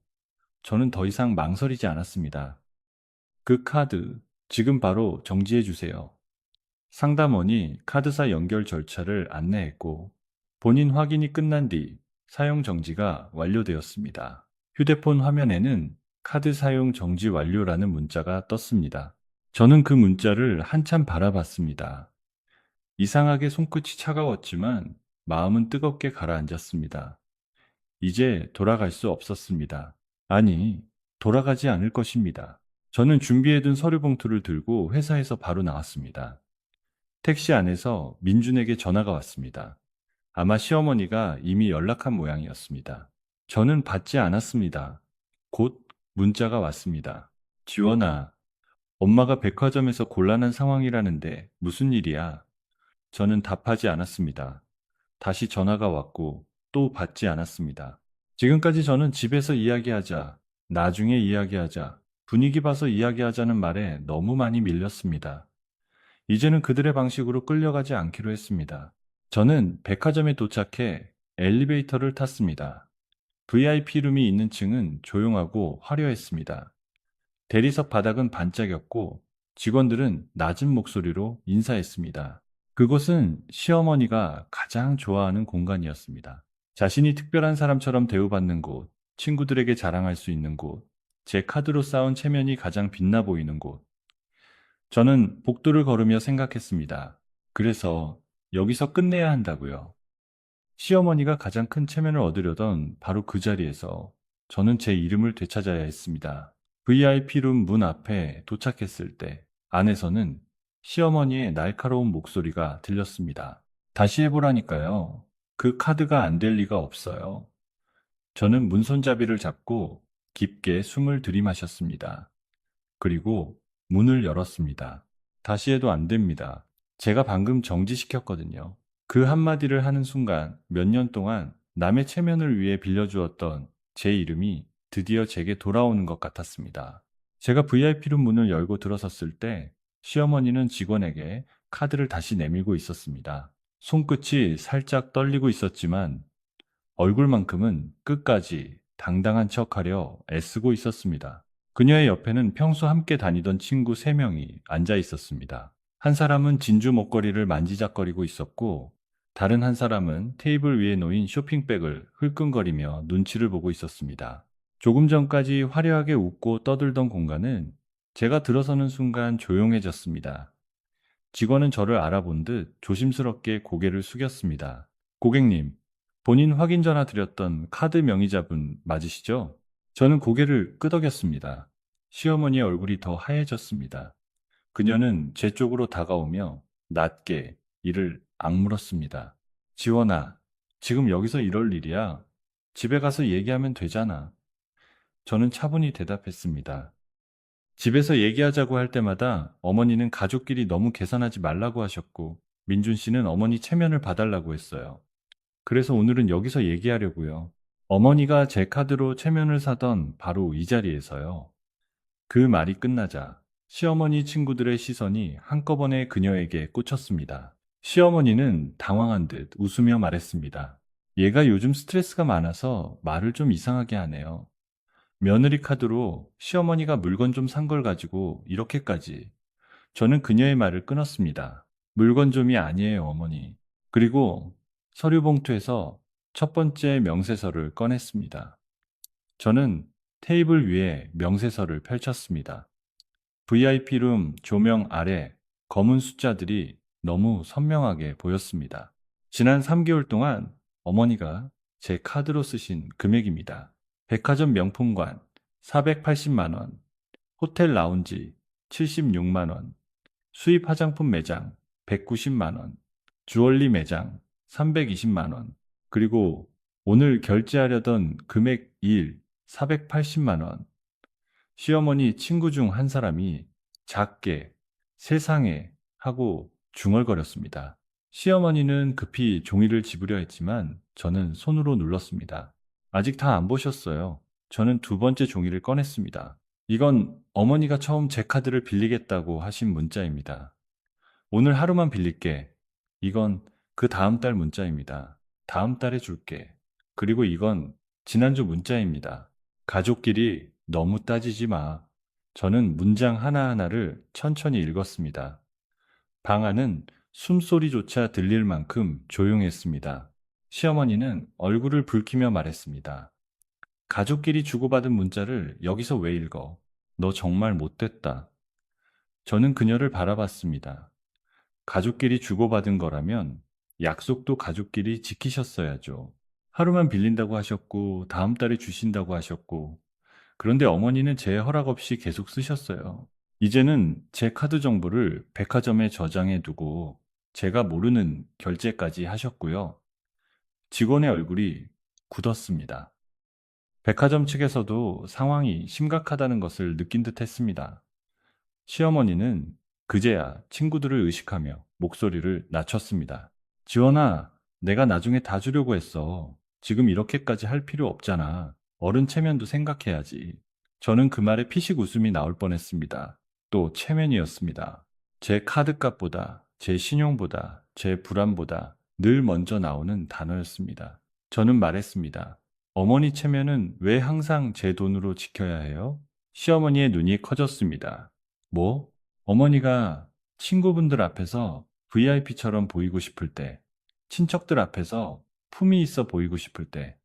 저는 더 이상 망설이지 않았습니다. 그 카드, 지금 바로 정지해 주세요. 상담원이 카드사 연결 절차를 안내했고, 본인 확인이 끝난 뒤 사용 정지가 완료되었습니다. 휴대폰 화면에는 카드 사용 정지 완료라는 문자가 떴습니다. 저는 그 문자를 한참 바라봤습니다. 이상하게 손끝이 차가웠지만 마음은 뜨겁게 가라앉았습니다. 이제 돌아갈 수 없었습니다. 아니, 돌아가지 않을 것입니다. 저는 준비해둔 서류 봉투를 들고 회사에서 바로 나왔습니다. 택시 안에서 민준에게 전화가 왔습니다. 아마 시어머니가 이미 연락한 모양이었습니다. 저는 받지 않았습니다. 곧 문자가 왔습니다. 지원아, 엄마가 백화점에서 곤란한 상황이라는데 무슨 일이야? 저는 답하지 않았습니다. 다시 전화가 왔고 또 받지 않았습니다. 지금까지 저는 집에서 이야기하자, 나중에 이야기하자, 분위기 봐서 이야기하자는 말에 너무 많이 밀렸습니다. 이제는 그들의 방식으로 끌려가지 않기로 했습니다. 저는 백화점에 도착해 엘리베이터를 탔습니다. VIP룸이 있는 층은 조용하고 화려했습니다. 대리석 바닥은 반짝였고 직원들은 낮은 목소리로 인사했습니다. 그곳은 시어머니가 가장 좋아하는 공간이었습니다. 자신이 특별한 사람처럼 대우받는 곳, 친구들에게 자랑할 수 있는 곳, 제 카드로 쌓은 체면이 가장 빛나 보이는 곳. 저는 복도를 걸으며 생각했습니다. 그래서 여기서 끝내야 한다고요. 시어머니가 가장 큰 체면을 얻으려던 바로 그 자리에서 저는 제 이름을 되찾아야 했습니다. VIP룸 문 앞에 도착했을 때 안에서는 시어머니의 날카로운 목소리가 들렸습니다. 다시 해보라니까요. 그 카드가 안 될 리가 없어요. 저는 문손잡이를 잡고 깊게 숨을 들이마셨습니다. 그리고 문을 열었습니다. 다시 해도 안 됩니다. 제가 방금 정지시켰거든요. 그 한마디를 하는 순간 몇 년 동안 남의 체면을 위해 빌려주었던 제 이름이 드디어 제게 돌아오는 것 같았습니다. 제가 VIP룸 문을 열고 들어섰을 때 시어머니는 직원에게 카드를 다시 내밀고 있었습니다. 손끝이 살짝 떨리고 있었지만 얼굴만큼은 끝까지 당당한 척하려 애쓰고 있었습니다. 그녀의 옆에는 평소 함께 다니던 친구 3명이 앉아 있었습니다. 한 사람은 진주 목걸이를 만지작거리고 있었고 다른 한 사람은 테이블 위에 놓인 쇼핑백을 흘끈거리며 눈치를 보고 있었습니다. 조금 전까지 화려하게 웃고 떠들던 공간은 제가 들어서는 순간 조용해졌습니다. 직원은 저를 알아본 듯 조심스럽게 고개를 숙였습니다. 고객님, 본인 확인 전화 드렸던 카드 명의자분 맞으시죠? 저는 고개를 끄덕였습니다. 시어머니의 얼굴이 더 하얘졌습니다. 그녀는 제 쪽으로 다가오며 낮게 이를 악물었습니다. 지원아, 지금 여기서 이럴 일이야. 집에 가서 얘기하면 되잖아. 저는 차분히 대답했습니다. 집에서 얘기하자고 할 때마다 어머니는 가족끼리 너무 계산하지 말라고 하셨고, 민준 씨는 어머니 체면을 봐달라고 했어요. 그래서 오늘은 여기서 얘기하려고요. 어머니가 제 카드로 체면을 사던 바로 이 자리에서요. 그 말이 끝나자 시어머니 친구들의 시선이 한꺼번에 그녀에게 꽂혔습니다. 시어머니는 당황한 듯 웃으며 말했습니다. 얘가 요즘 스트레스가 많아서 말을 좀 이상하게 하네요. 며느리 카드로 시어머니가 물건 좀 산 걸 가지고 이렇게까지. 저는 그녀의 말을 끊었습니다. 물건 좀이 아니에요, 어머니. 그리고 서류 봉투에서 첫 번째 명세서를 꺼냈습니다. 저는 테이블 위에 명세서를 펼쳤습니다. VIP룸 조명 아래 검은 숫자들이 너무 선명하게 보였습니다. 지난 3개월 동안 어머니가 제 카드로 쓰신 금액입니다. 백화점 명품관 480만 원, 호텔 라운지 76만 원, 수입 화장품 매장 190만 원, 주얼리 매장 320만 원, 그리고 오늘 결제하려던 금액 1 480만 원. 시어머니 친구 중 한 사람이 작게 세상에 하고 중얼거렸습니다. 시어머니는 급히 종이를 집으려 했지만 저는 손으로 눌렀습니다. 아직 다 안 보셨어요. 저는 두 번째 종이를 꺼냈습니다. 이건 어머니가 처음 제 카드를 빌리겠다고 하신 문자입니다. 오늘 하루만 빌릴게. 이건 그 다음 달 문자입니다. 다음 달에 줄게. 그리고 이건 지난주 문자입니다. 가족끼리 너무 따지지 마. 저는 문장 하나하나를 천천히 읽었습니다. 방 안은 숨소리조차 들릴 만큼 조용했습니다. 시어머니는 얼굴을 붉히며 말했습니다. 가족끼리 주고받은 문자를 여기서 왜 읽어? 너 정말 못됐다. 저는 그녀를 바라봤습니다. 가족끼리 주고받은 거라면 약속도 가족끼리 지키셨어야죠. 하루만 빌린다고 하셨고, 다음 달에 주신다고 하셨고, 그런데 어머니는 제 허락 없이 계속 쓰셨어요. 이제는 제 카드 정보를 백화점에 저장해 두고 제가 모르는 결제까지 하셨고요. 직원의 얼굴이 굳었습니다. 백화점 측에서도 상황이 심각하다는 것을 느낀 듯 했습니다. 시어머니는 그제야 친구들을 의식하며 목소리를 낮췄습니다. 지원아, 내가 나중에 다 주려고 했어. 지금 이렇게까지 할 필요 없잖아. 어른 체면도 생각해야지. 저는 그 말에 피식 웃음이 나올 뻔했습니다. 또 체면이었습니다. 제 카드값보다, 제 신용보다, 제 불안보다 늘 먼저 나오는 단어였습니다. 저는 말했습니다. 어머니 체면은 왜 항상 제 돈으로 지켜야 해요? 시어머니의 눈이 커졌습니다. 뭐? 어머니가 친구분들 앞에서 VIP처럼 보이고 싶을 때, 친척들 앞에서 품위 있어 보이고 싶을 때,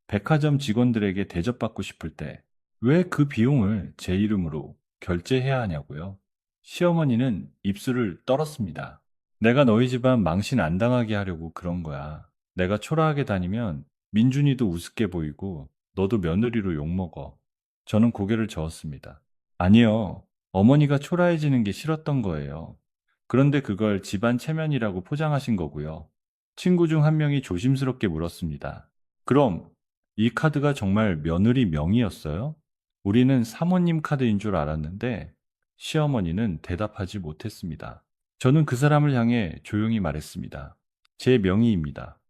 백화점 직원들에게 대접받고 싶을 때, 왜 그 비용을 제 이름으로 결제해야 하냐고요? 시어머니는 입술을 떨었습니다. 내가 너희 집안 망신 안 당하게 하려고 그런 거야. 내가 초라하게 다니면 민준이도 우습게 보이고 너도 며느리로 욕먹어. 저는 고개를 저었습니다. 아니요. 어머니가 초라해지는 게 싫었던 거예요. 그런데 그걸 집안 체면이라고 포장하신 거고요. 친구 중 한 명이 조심스럽게 물었습니다. 그럼 이 카드가 정말 며느리 명의였어요? 우리는 사모님 카드인 줄 알았는데 시어머니는 대답하지 못했습니다. 저는 그 사람을 향해 조용히 말했습니다. 제 명의입니다.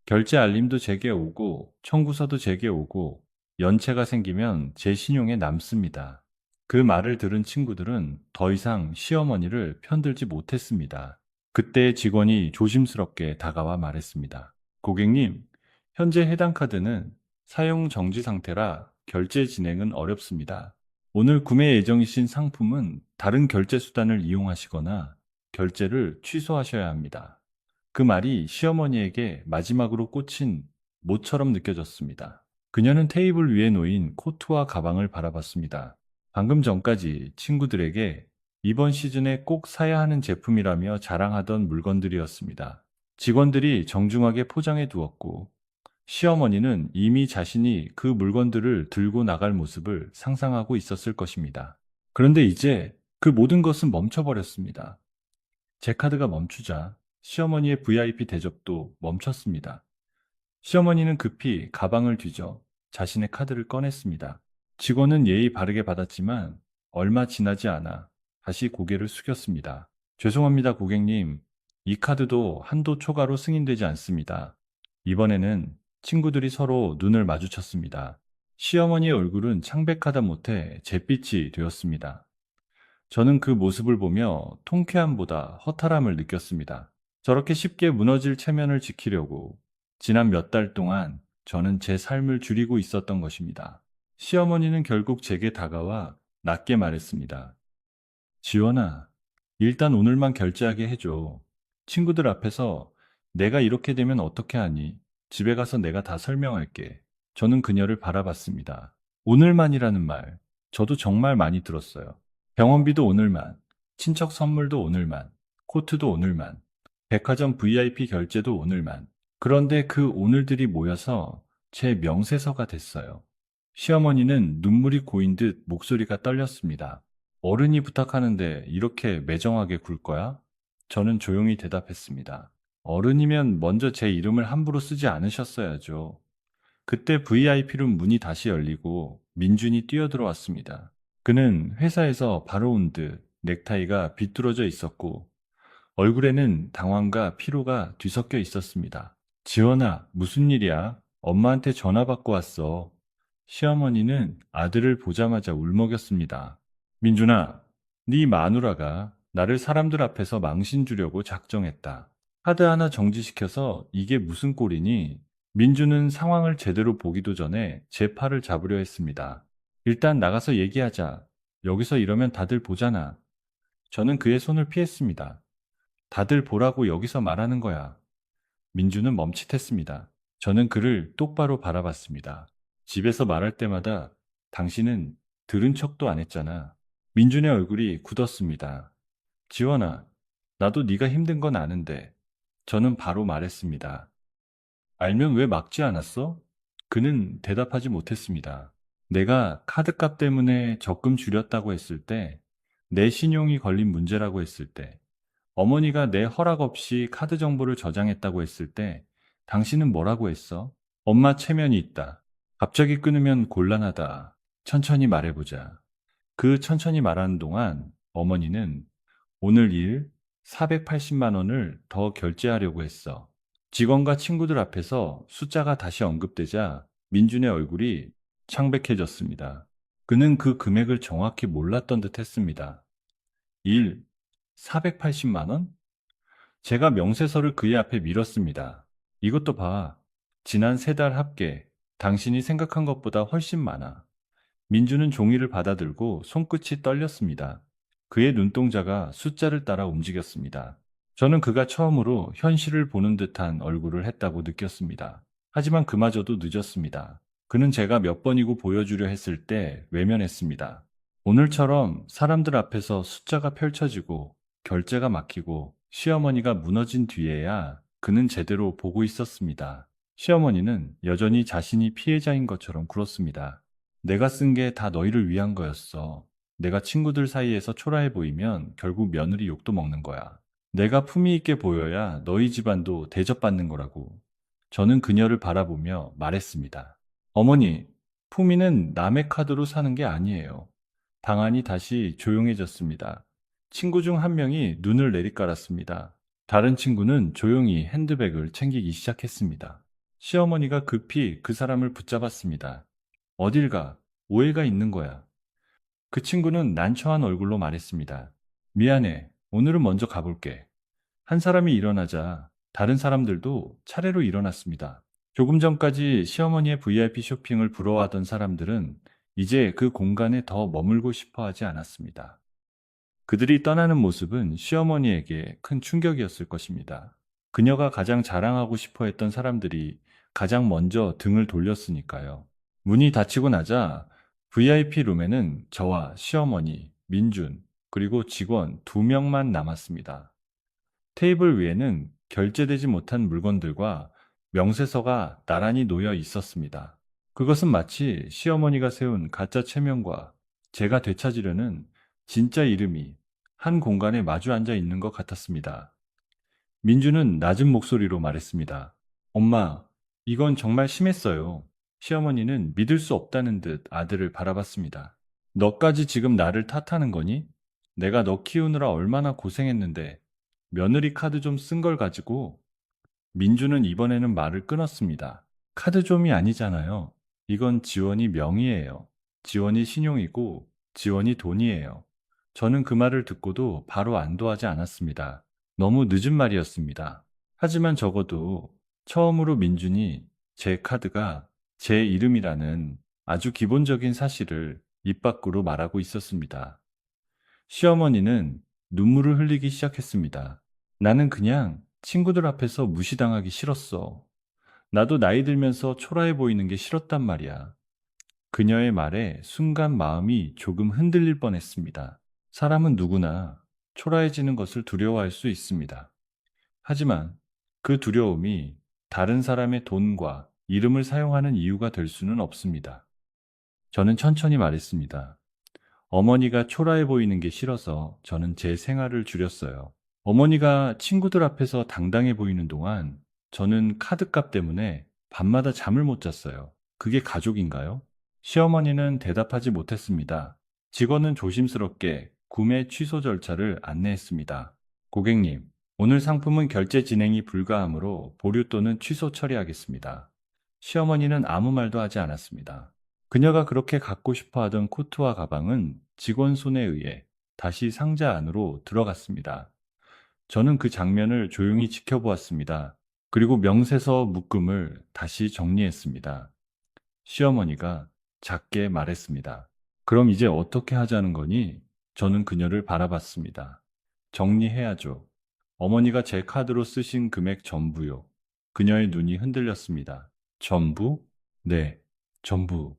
결제 알림도 제게 오고 청구서도 제게 오고 연체가 생기면 제 신용에 남습니다. 그 말을 들은 친구들은 더 이상 시어머니를 편들지 못했습니다. 그때 직원이 조심스럽게 다가와 말했습니다. 고객님, 현재 해당 카드는 사용 정지 상태라 결제 진행은 어렵습니다. 오늘 구매 예정이신 상품은 다른 결제 수단을 이용하시거나 결제를 취소하셔야 합니다. 그 말이 시어머니에게 마지막으로 꽂힌 못처럼 느껴졌습니다. 그녀는 테이블 위에 놓인 코트와 가방을 바라봤습니다. 방금 전까지 친구들에게 이번 시즌에 꼭 사야 하는 제품이라며 자랑하던 물건들이었습니다. 직원들이 정중하게 포장해 두었고, 시어머니는 이미 자신이 그 물건들을 들고 나갈 모습을 상상하고 있었을 것입니다. 그런데 이제 그 모든 것은 멈춰버렸습니다. 제 카드가 멈추자 시어머니의 VIP 대접도 멈췄습니다. 시어머니는 급히 가방을 뒤져 자신의 카드를 꺼냈습니다. 직원은 예의 바르게 받았지만 얼마 지나지 않아 다시 고개를 숙였습니다. 죄송합니다, 고객님. 이 카드도 한도 초과로 승인되지 않습니다. 이번에는 친구들이 서로 눈을 마주쳤습니다. 시어머니의 얼굴은 창백하다 못해 잿빛이 되었습니다. 저는 그 모습을 보며 통쾌함보다 허탈함을 느꼈습니다. 저렇게 쉽게 무너질 체면을 지키려고 지난 몇 달 동안 저는 제 삶을 줄이고 있었던 것입니다. 시어머니는 결국 제게 다가와 낮게 말했습니다. 지원아, 일단 오늘만 결제하게 해줘. 친구들 앞에서 내가 이렇게 되면 어떻게 하니? 집에 가서 내가 다 설명할게. 저는 그녀를 바라봤습니다. 오늘만이라는 말, 저도 정말 많이 들었어요. 병원비도 오늘만, 친척 선물도 오늘만, 코트도 오늘만, 백화점 VIP 결제도 오늘만. 그런데 그 오늘들이 모여서 제 명세서가 됐어요. 시어머니는 눈물이 고인 듯 목소리가 떨렸습니다. 어른이 부탁하는데 이렇게 매정하게 굴 거야? 저는 조용히 대답했습니다. 어른이면 먼저 제 이름을 함부로 쓰지 않으셨어야죠. 그때 VIP룸 문이 다시 열리고 민준이 뛰어들어왔습니다. 그는 회사에서 바로 온 듯 넥타이가 비뚤어져 있었고 얼굴에는 당황과 피로가 뒤섞여 있었습니다. 지원아, 무슨 일이야? 엄마한테 전화 받고 왔어. 시어머니는 아들을 보자마자 울먹였습니다. 민준아, 네 마누라가 나를 사람들 앞에서 망신 주려고 작정했다. 카드 하나 정지시켜서 이게 무슨 꼴이니? 민준은 상황을 제대로 보기도 전에 제 팔을 잡으려 했습니다. 일단 나가서 얘기하자. 여기서 이러면 다들 보잖아. 저는 그의 손을 피했습니다. 다들 보라고 여기서 말하는 거야. 민준은 멈칫했습니다. 저는 그를 똑바로 바라봤습니다. 집에서 말할 때마다 당신은 들은 척도 안 했잖아. 민준의 얼굴이 굳었습니다. 지원아, 나도 네가 힘든 건 아는데. 저는 바로 말했습니다. 알면 왜 막지 않았어? 그는 대답하지 못했습니다. 내가 카드값 때문에 적금 줄였다고 했을 때, 내 신용이 걸린 문제라고 했을 때, 어머니가 내 허락 없이 카드 정보를 저장했다고 했을 때, 당신은 뭐라고 했어? 엄마 체면이 있다. 갑자기 끊으면 곤란하다. 천천히 말해보자. 그 천천히 말하는 동안 어머니는 오늘 일 480만 원을 더 결제하려고 했어. 직원과 친구들 앞에서 숫자가 다시 언급되자 민준의 얼굴이 창백해졌습니다. 그는 그 금액을 정확히 몰랐던 듯 했습니다. 일 480만 원? 제가 명세서를 그의 앞에 밀었습니다. 이것도 봐. 지난 3달 합계, 당신이 생각한 것보다 훨씬 많아. 민주는 종이를 받아들고 손끝이 떨렸습니다. 그의 눈동자가 숫자를 따라 움직였습니다. 저는 그가 처음으로 현실을 보는 듯한 얼굴을 했다고 느꼈습니다. 하지만 그마저도 늦었습니다. 그는 제가 몇 번이고 보여주려 했을 때 외면했습니다. 오늘처럼 사람들 앞에서 숫자가 펼쳐지고 결제가 막히고 시어머니가 무너진 뒤에야 그는 제대로 보고 있었습니다. 시어머니는 여전히 자신이 피해자인 것처럼 굴었습니다. 내가 쓴 게 다 너희를 위한 거였어. 내가 친구들 사이에서 초라해 보이면 결국 며느리 욕도 먹는 거야. 내가 품위 있게 보여야 너희 집안도 대접받는 거라고. 저는 그녀를 바라보며 말했습니다. 어머니, 품위는 남의 카드로 사는 게 아니에요. 방안이 다시 조용해졌습니다. 친구 중 한 명이 눈을 내리깔았습니다. 다른 친구는 조용히 핸드백을 챙기기 시작했습니다. 시어머니가 급히 그 사람을 붙잡았습니다. 어딜 가? 오해가 있는 거야. 그 친구는 난처한 얼굴로 말했습니다. 미안해. 오늘은 먼저 가볼게. 한 사람이 일어나자 다른 사람들도 차례로 일어났습니다. 조금 전까지 시어머니의 VIP 쇼핑을 부러워하던 사람들은 이제 그 공간에 더 머물고 싶어 하지 않았습니다. 그들이 떠나는 모습은 시어머니에게 큰 충격이었을 것입니다. 그녀가 가장 자랑하고 싶어 했던 사람들이 가장 먼저 등을 돌렸으니까요. 문이 닫히고 나자 VIP 룸에는 저와 시어머니, 민준, 그리고 직원 2명만 남았습니다. 테이블 위에는 결제되지 못한 물건들과 명세서가 나란히 놓여 있었습니다. 그것은 마치 시어머니가 세운 가짜 체면과 제가 되찾으려는 진짜 이름이 한 공간에 마주 앉아 있는 것 같았습니다. 민주는 낮은 목소리로 말했습니다. 엄마, 이건 정말 심했어요. 시어머니는 믿을 수 없다는 듯 아들을 바라봤습니다. 너까지 지금 나를 탓하는 거니? 내가 너 키우느라 얼마나 고생했는데 며느리 카드 좀 쓴 걸 가지고. 민주는 이번에는 말을 끊었습니다. 카드 좀이 아니잖아요. 이건 지원이 명의예요. 지원이 신용이고 지원이 돈이에요. 저는 그 말을 듣고도 바로 안도하지 않았습니다. 너무 늦은 말이었습니다. 하지만 적어도 처음으로 민준이 제 카드가 제 이름이라는 아주 기본적인 사실을 입 밖으로 말하고 있었습니다. 시어머니는 눈물을 흘리기 시작했습니다. 나는 그냥 친구들 앞에서 무시당하기 싫었어. 나도 나이 들면서 초라해 보이는 게 싫었단 말이야. 그녀의 말에 순간 마음이 조금 흔들릴 뻔했습니다. 사람은 누구나 초라해지는 것을 두려워할 수 있습니다. 하지만 그 두려움이 다른 사람의 돈과 이름을 사용하는 이유가 될 수는 없습니다. 저는 천천히 말했습니다. 어머니가 초라해 보이는 게 싫어서 저는 제 생활을 줄였어요. 어머니가 친구들 앞에서 당당해 보이는 동안 저는 카드값 때문에 밤마다 잠을 못 잤어요. 그게 가족인가요? 시어머니는 대답하지 못했습니다. 직원은 조심스럽게 구매 취소 절차를 안내했습니다. 고객님, 오늘 상품은 결제 진행이 불가하므로 보류 또는 취소 처리하겠습니다. 시어머니는 아무 말도 하지 않았습니다. 그녀가 그렇게 갖고 싶어 하던 코트와 가방은 직원 손에 의해 다시 상자 안으로 들어갔습니다. 저는 그 장면을 조용히 지켜보았습니다. 그리고 명세서 묶음을 다시 정리했습니다. 시어머니가 작게 말했습니다. 그럼 이제 어떻게 하자는 거니? 저는 그녀를 바라봤습니다. 정리해야죠. 어머니가 제 카드로 쓰신 금액 전부요. 그녀의 눈이 흔들렸습니다. 전부? 네, 전부.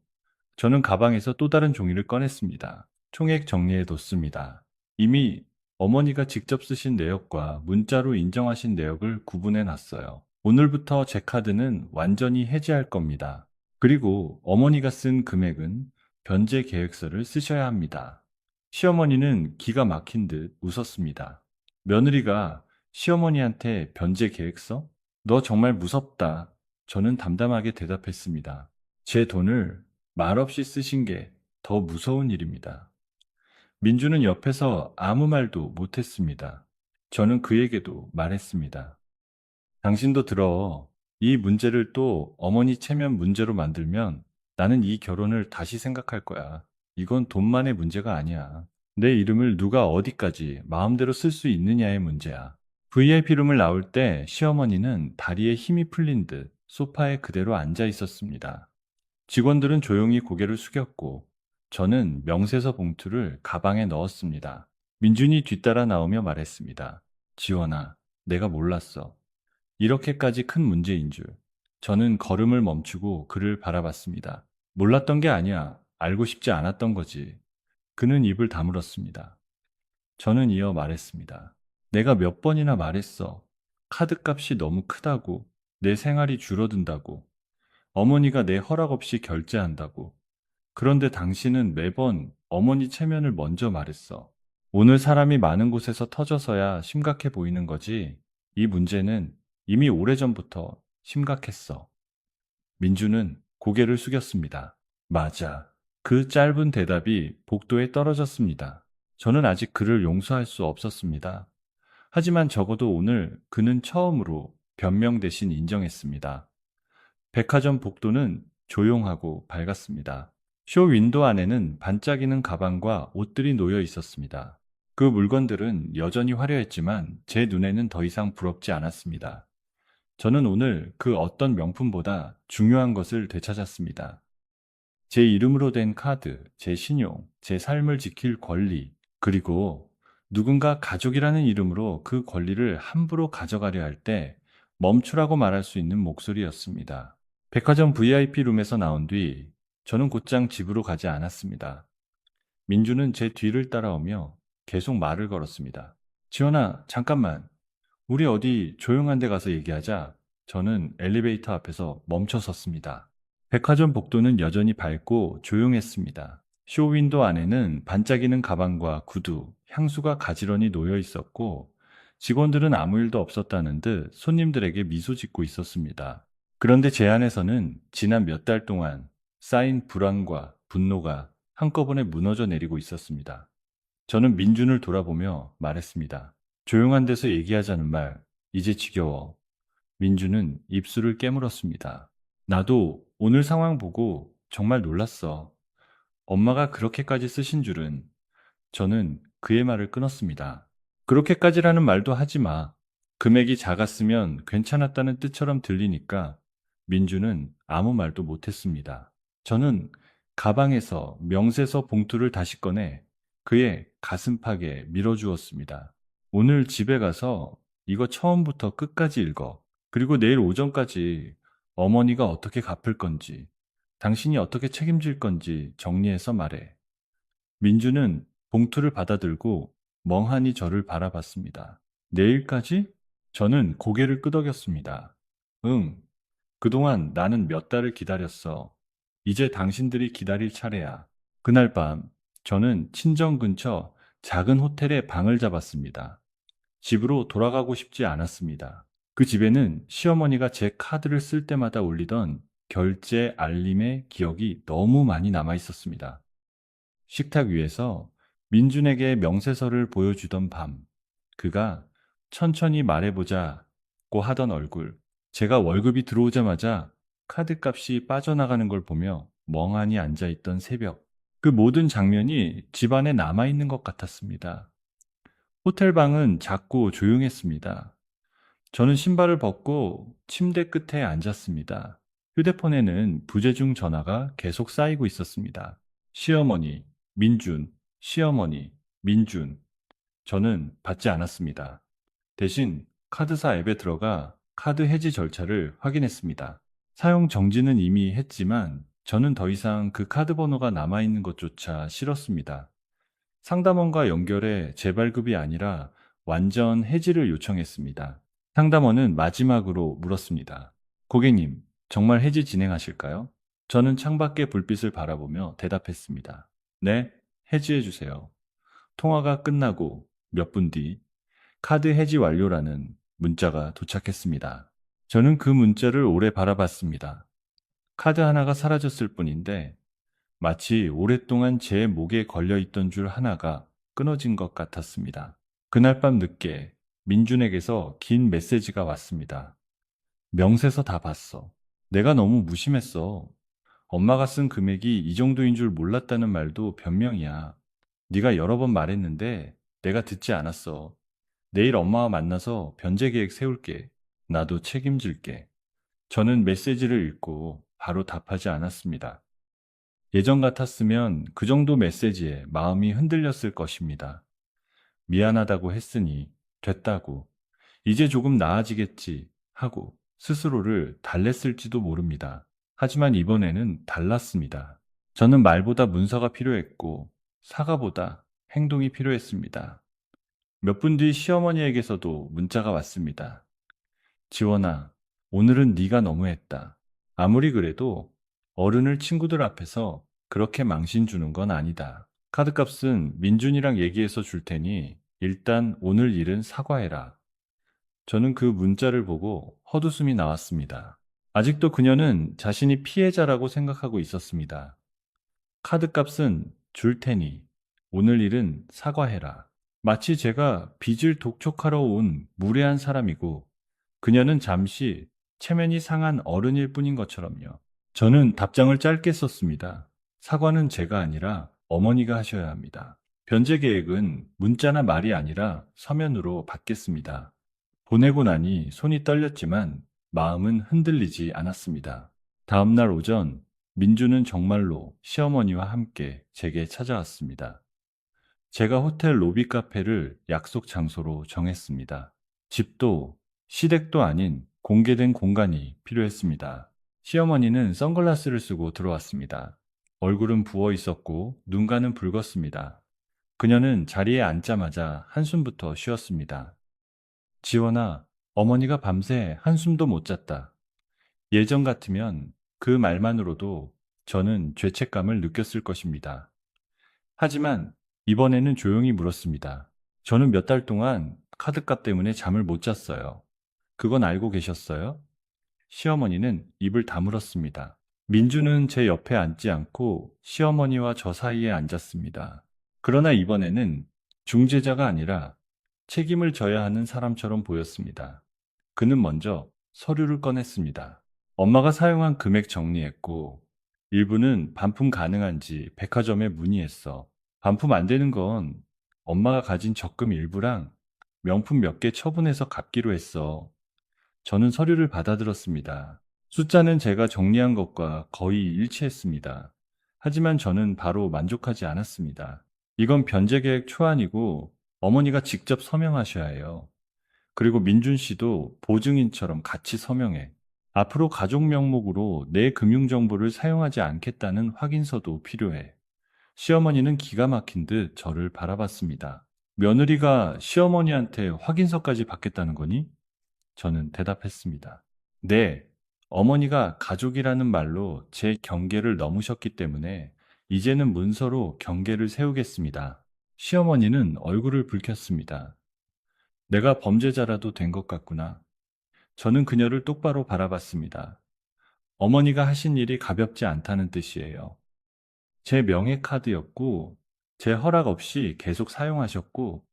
저는 가방에서 또 다른 종이를 꺼냈습니다. 총액 정리해뒀습니다. 이미 어머니가 직접 쓰신 내역과 문자로 인정하신 내역을 구분해 놨어요. 오늘부터 제 카드는 완전히 해지할 겁니다. 그리고 어머니가 쓴 금액은 변제 계획서를 쓰셔야 합니다. 시어머니는 기가 막힌 듯 웃었습니다. 며느리가 시어머니한테 변제 계획서? 너 정말 무섭다. 저는 담담하게 대답했습니다. 제 돈을 말없이 쓰신 게 더 무서운 일입니다. 민주는 옆에서 아무 말도 못했습니다. 저는 그에게도 말했습니다. 당신도 들어. 이 문제를 또 어머니 체면 문제로 만들면 나는 이 결혼을 다시 생각할 거야. 이건 돈만의 문제가 아니야. 내 이름을 누가 어디까지 마음대로 쓸 수 있느냐의 문제야. VIP 룸을 나올 때 시어머니는 다리에 힘이 풀린 듯 소파에 그대로 앉아 있었습니다. 직원들은 조용히 고개를 숙였고 저는 명세서 봉투를 가방에 넣었습니다. 민준이 뒤따라 나오며 말했습니다. 지원아, 내가 몰랐어. 이렇게까지 큰 문제인 줄. 저는 걸음을 멈추고 그를 바라봤습니다. 몰랐던 게 아니야. 알고 싶지 않았던 거지. 그는 입을 다물었습니다. 저는 이어 말했습니다. 내가 몇 번이나 말했어. 카드값이 너무 크다고. 내 생활이 줄어든다고. 어머니가 내 허락 없이 결제한다고. 그런데 당신은 매번 어머니 체면을 먼저 말했어. 오늘 사람이 많은 곳에서 터져서야 심각해 보이는 거지. 이 문제는 이미 오래전부터 심각했어. 민주는 고개를 숙였습니다. 맞아. 그 짧은 대답이 복도에 떨어졌습니다. 저는 아직 그를 용서할 수 없었습니다. 하지만 적어도 오늘 그는 처음으로 변명 대신 인정했습니다. 백화점 복도는 조용하고 밝았습니다. 쇼 윈도 안에는 반짝이는 가방과 옷들이 놓여 있었습니다. 그 물건들은 여전히 화려했지만 제 눈에는 더 이상 부럽지 않았습니다. 저는 오늘 그 어떤 명품보다 중요한 것을 되찾았습니다. 제 이름으로 된 카드, 제 신용, 제 삶을 지킬 권리, 그리고 누군가 가족이라는 이름으로 그 권리를 함부로 가져가려 할 때 멈추라고 말할 수 있는 목소리였습니다. 백화점 VIP 룸에서 나온 뒤 저는 곧장 집으로 가지 않았습니다. 민주는 제 뒤를 따라오며 계속 말을 걸었습니다. 지원아, 잠깐만. 우리 어디 조용한 데 가서 얘기하자. 저는 엘리베이터 앞에서 멈춰 섰습니다. 백화점 복도는 여전히 밝고 조용했습니다. 쇼윈도 안에는 반짝이는 가방과 구두, 향수가 가지런히 놓여 있었고, 직원들은 아무 일도 없었다는 듯 손님들에게 미소 짓고 있었습니다. 그런데 제 안에서는 지난 몇 달 동안 쌓인 불안과 분노가 한꺼번에 무너져 내리고 있었습니다. 저는 민준을 돌아보며 말했습니다. 조용한 데서 얘기하자는 말, 이제 지겨워. 민준은 입술을 깨물었습니다. 나도 오늘 상황 보고 정말 놀랐어. 엄마가 그렇게까지 쓰신 줄은. 저는 그의 말을 끊었습니다. 그렇게까지라는 말도 하지 마. 금액이 작았으면 괜찮았다는 뜻처럼 들리니까 민주는 아무 말도 못했습니다. 저는 가방에서 명세서 봉투를 다시 꺼내 그의 가슴팍에 밀어주었습니다. 오늘 집에 가서 이거 처음부터 끝까지 읽어. 그리고 내일 오전까지 어머니가 어떻게 갚을 건지, 당신이 어떻게 책임질 건지 정리해서 말해. 민주는 봉투를 받아들고 멍하니 저를 바라봤습니다. 내일까지? 저는 고개를 끄덕였습니다. 응, 그동안 나는 몇 달을 기다렸어. 이제 당신들이 기다릴 차례야. 그날 밤, 저는 친정 근처 작은 호텔에 방을 잡았습니다. 집으로 돌아가고 싶지 않았습니다. 그 집에는 시어머니가 제 카드를 쓸 때마다 울리던 결제 알림의 기억이 너무 많이 남아 있었습니다. 식탁 위에서 민준에게 명세서를 보여주던 밤, 그가 천천히 말해보자고 하던 얼굴, 제가 월급이 들어오자마자 카드값이 빠져나가는 걸 보며 멍하니 앉아있던 새벽, 그 모든 장면이 집안에 남아있는 것 같았습니다. 호텔 방은 작고 조용했습니다. 저는 신발을 벗고 침대 끝에 앉았습니다. 휴대폰에는 부재중 전화가 계속 쌓이고 있었습니다. 시어머니, 민준, 시어머니, 민준. 저는 받지 않았습니다. 대신 카드사 앱에 들어가 카드 해지 절차를 확인했습니다. 사용 정지는 이미 했지만 저는 더 이상 그 카드 번호가 남아있는 것조차 싫었습니다. 상담원과 연결해 재발급이 아니라 완전 해지를 요청했습니다. 상담원은 마지막으로 물었습니다. 고객님, 정말 해지 진행하실까요? 저는 창밖의 불빛을 바라보며 대답했습니다. 네, 해지해 주세요. 통화가 끝나고 몇 분 뒤 카드 해지 완료라는 문자가 도착했습니다. 저는 그 문자를 오래 바라봤습니다. 카드 하나가 사라졌을 뿐인데 마치 오랫동안 제 목에 걸려 있던 줄 하나가 끊어진 것 같았습니다. 그날 밤 늦게 민준에게서 긴 메시지가 왔습니다. 명세서 다 봤어. 내가 너무 무심했어. 엄마가 쓴 금액이 이 정도인 줄 몰랐다는 말도 변명이야. 네가 여러 번 말했는데 내가 듣지 않았어. 내일 엄마와 만나서 변제 계획 세울게. 나도 책임질게. 저는 메시지를 읽고 바로 답하지 않았습니다. 예전 같았으면 그 정도 메시지에 마음이 흔들렸을 것입니다. 미안하다고 했으니 됐다고, 이제 조금 나아지겠지 하고 스스로를 달랬을지도 모릅니다. 하지만 이번에는 달랐습니다. 저는 말보다 문서가 필요했고 사과보다 행동이 필요했습니다. 몇 분 뒤 시어머니에게서도 문자가 왔습니다. 지원아, 오늘은 네가 너무했다. 아무리 그래도 어른을 친구들 앞에서 그렇게 망신 주는 건 아니다. 카드값은 민준이랑 얘기해서 줄 테니 일단 오늘 일은 사과해라. 저는 그 문자를 보고 헛웃음이 나왔습니다. 아직도 그녀는 자신이 피해자라고 생각하고 있었습니다. 카드값은 줄 테니 오늘 일은 사과해라. 마치 제가 빚을 독촉하러 온 무례한 사람이고 그녀는 잠시 체면이 상한 어른일 뿐인 것처럼요. 저는 답장을 짧게 썼습니다. 사과는 제가 아니라 어머니가 하셔야 합니다. 변제 계획은 문자나 말이 아니라 서면으로 받겠습니다. 보내고 나니 손이 떨렸지만 마음은 흔들리지 않았습니다. 다음날 오전, 민주는 정말로 시어머니와 함께 제게 찾아왔습니다. 제가 호텔 로비 카페를 약속 장소로 정했습니다. 집도 시댁도 아닌 공개된 공간이 필요했습니다. 시어머니는 선글라스를 쓰고 들어왔습니다. 얼굴은 부어 있었고 눈가는 붉었습니다. 그녀는 자리에 앉자마자 한숨부터 쉬었습니다. 지원아, 어머니가 밤새 한숨도 못 잤다. 예전 같으면 그 말만으로도 저는 죄책감을 느꼈을 것입니다. 하지만 이번에는 조용히 물었습니다. 저는 몇 달 동안 카드값 때문에 잠을 못 잤어요. 그건 알고 계셨어요? 시어머니는 입을 다물었습니다. 민주는 제 옆에 앉지 않고 시어머니와 저 사이에 앉았습니다. 그러나 이번에는 중재자가 아니라 책임을 져야 하는 사람처럼 보였습니다. 그는 먼저 서류를 꺼냈습니다. 엄마가 사용한 금액 정리했고, 일부는 반품 가능한지 백화점에 문의했어. 반품 안 되는 건 엄마가 가진 적금 일부랑 명품 몇 개 처분해서 갚기로 했어. 저는 서류를 받아들었습니다. 숫자는 제가 정리한 것과 거의 일치했습니다. 하지만 저는 바로 만족하지 않았습니다. 이건 변제계획 초안이고 어머니가 직접 서명하셔야 해요. 그리고 민준 씨도 보증인처럼 같이 서명해. 앞으로 가족 명목으로 내 금융정보를 사용하지 않겠다는 확인서도 필요해. 시어머니는 기가 막힌 듯 저를 바라봤습니다. 며느리가 시어머니한테 확인서까지 받겠다는 거니? 저는 대답했습니다. 네, 어머니가 가족이라는 말로 제 경계를 넘으셨기 때문에 이제는 문서로 경계를 세우겠습니다. 시어머니는 얼굴을 붉혔습니다. 내가 범죄자라도 된 것 같구나. 저는 그녀를 똑바로 바라봤습니다. 어머니가 하신 일이 가볍지 않다는 뜻이에요. 제 명예카드였고, 제 허락 없이 계속 사용하셨고,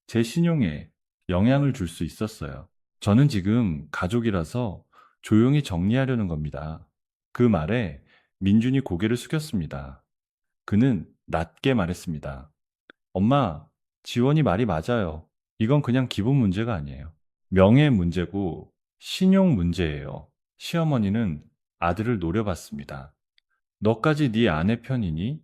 제 신용에 영향을 줄 수 있었어요. 저는 지금 가족이라서 조용히 정리하려는 겁니다. 그 말에 민준이 고개를 숙였습니다. 그는 낮게 말했습니다. 엄마, 지원이 말이 맞아요. 이건 그냥 기분 문제가 아니에요. 명예 문제고 신용 문제예요. 시어머니는 아들을 노려봤습니다. 너까지 네 아내 편이니?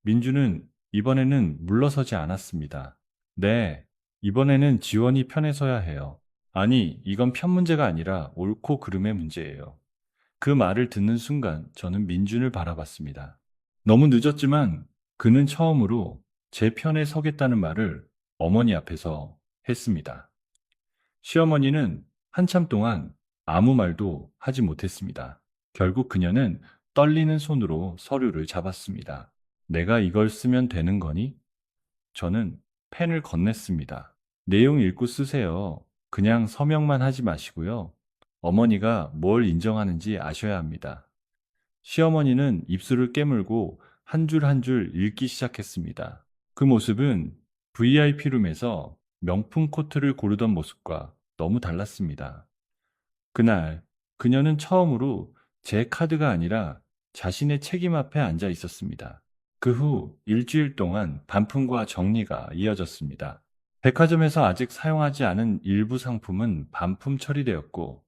민주는 이번에는 물러서지 않았습니다. 네, 이번에는 지원이 편에 서야 해요. 아니, 이건 편 문제가 아니라 옳고 그름의 문제예요. 그 말을 듣는 순간 저는 민준을 바라봤습니다. 너무 늦었지만 그는 처음으로 제 편에 서겠다는 말을 어머니 앞에서 했습니다. 시어머니는 한참 동안 아무 말도 하지 못했습니다. 결국 그녀는 떨리는 손으로 서류를 잡았습니다. 내가 이걸 쓰면 되는 거니? 저는 펜을 건넸습니다. 내용 읽고 쓰세요. 그냥 서명만 하지 마시고요. 어머니가 뭘 인정하는지 아셔야 합니다. 시어머니는 입술을 깨물고 한 줄 한 줄 읽기 시작했습니다. 그 모습은 VIP룸에서 명품 코트를 고르던 모습과 너무 달랐습니다. 그날 그녀는 처음으로 제 카드가 아니라 자신의 책임 앞에 앉아 있었습니다. 그 후 일주일 동안 반품과 정리가 이어졌습니다. 백화점에서 아직 사용하지 않은 일부 상품은 반품 처리되었고,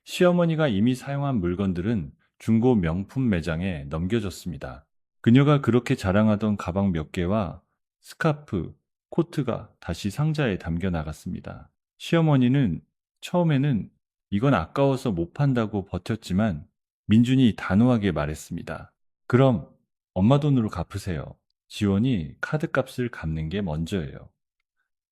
시어머니가 이미 사용한 물건들은 중고 명품 매장에 넘겨졌습니다. 그녀가 그렇게 자랑하던 가방 몇 개와 스카프, 코트가 다시 상자에 담겨 나갔습니다. 시어머니는 처음에는 이건 아까워서 못 판다고 버텼지만 민준이 단호하게 말했습니다. 그럼 엄마 돈으로 갚으세요. 지원이 카드값을 갚는 게 먼저예요.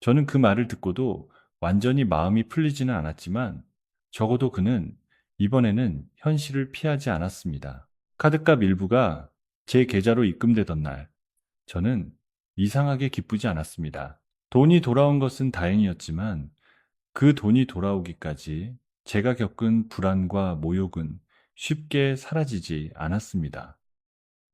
저는 그 말을 듣고도 완전히 마음이 풀리지는 않았지만 적어도 그는 이번에는 현실을 피하지 않았습니다. 카드값 일부가 제 계좌로 입금되던 날, 저는 이상하게 기쁘지 않았습니다. 돈이 돌아온 것은 다행이었지만 그 돈이 돌아오기까지 제가 겪은 불안과 모욕은 쉽게 사라지지 않았습니다.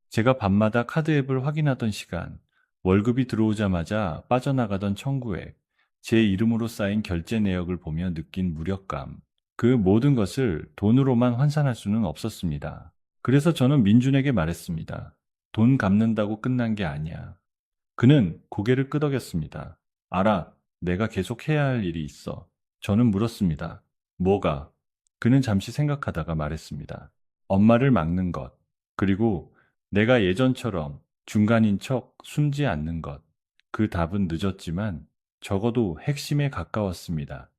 제가 밤마다 카드 앱을 확인하던 시간, 월급이 들어오자마자 빠져나가던 청구액, 제 이름으로 쌓인 결제 내역을 보며 느낀 무력감, 그 모든 것을 돈으로만 환산할 수는 없었습니다. 그래서 저는 민준에게 말했습니다. 돈 갚는다고 끝난 게 아니야. 그는 고개를 끄덕였습니다. 알아, 내가 계속 해야 할 일이 있어. 저는 물었습니다. 뭐가? 그는 잠시 생각하다가 말했습니다. 엄마를 막는 것, 그리고 내가 예전처럼 중간인 척 숨지 않는 것. 그 답은 늦었지만 적어도 핵심에 가까웠습니다.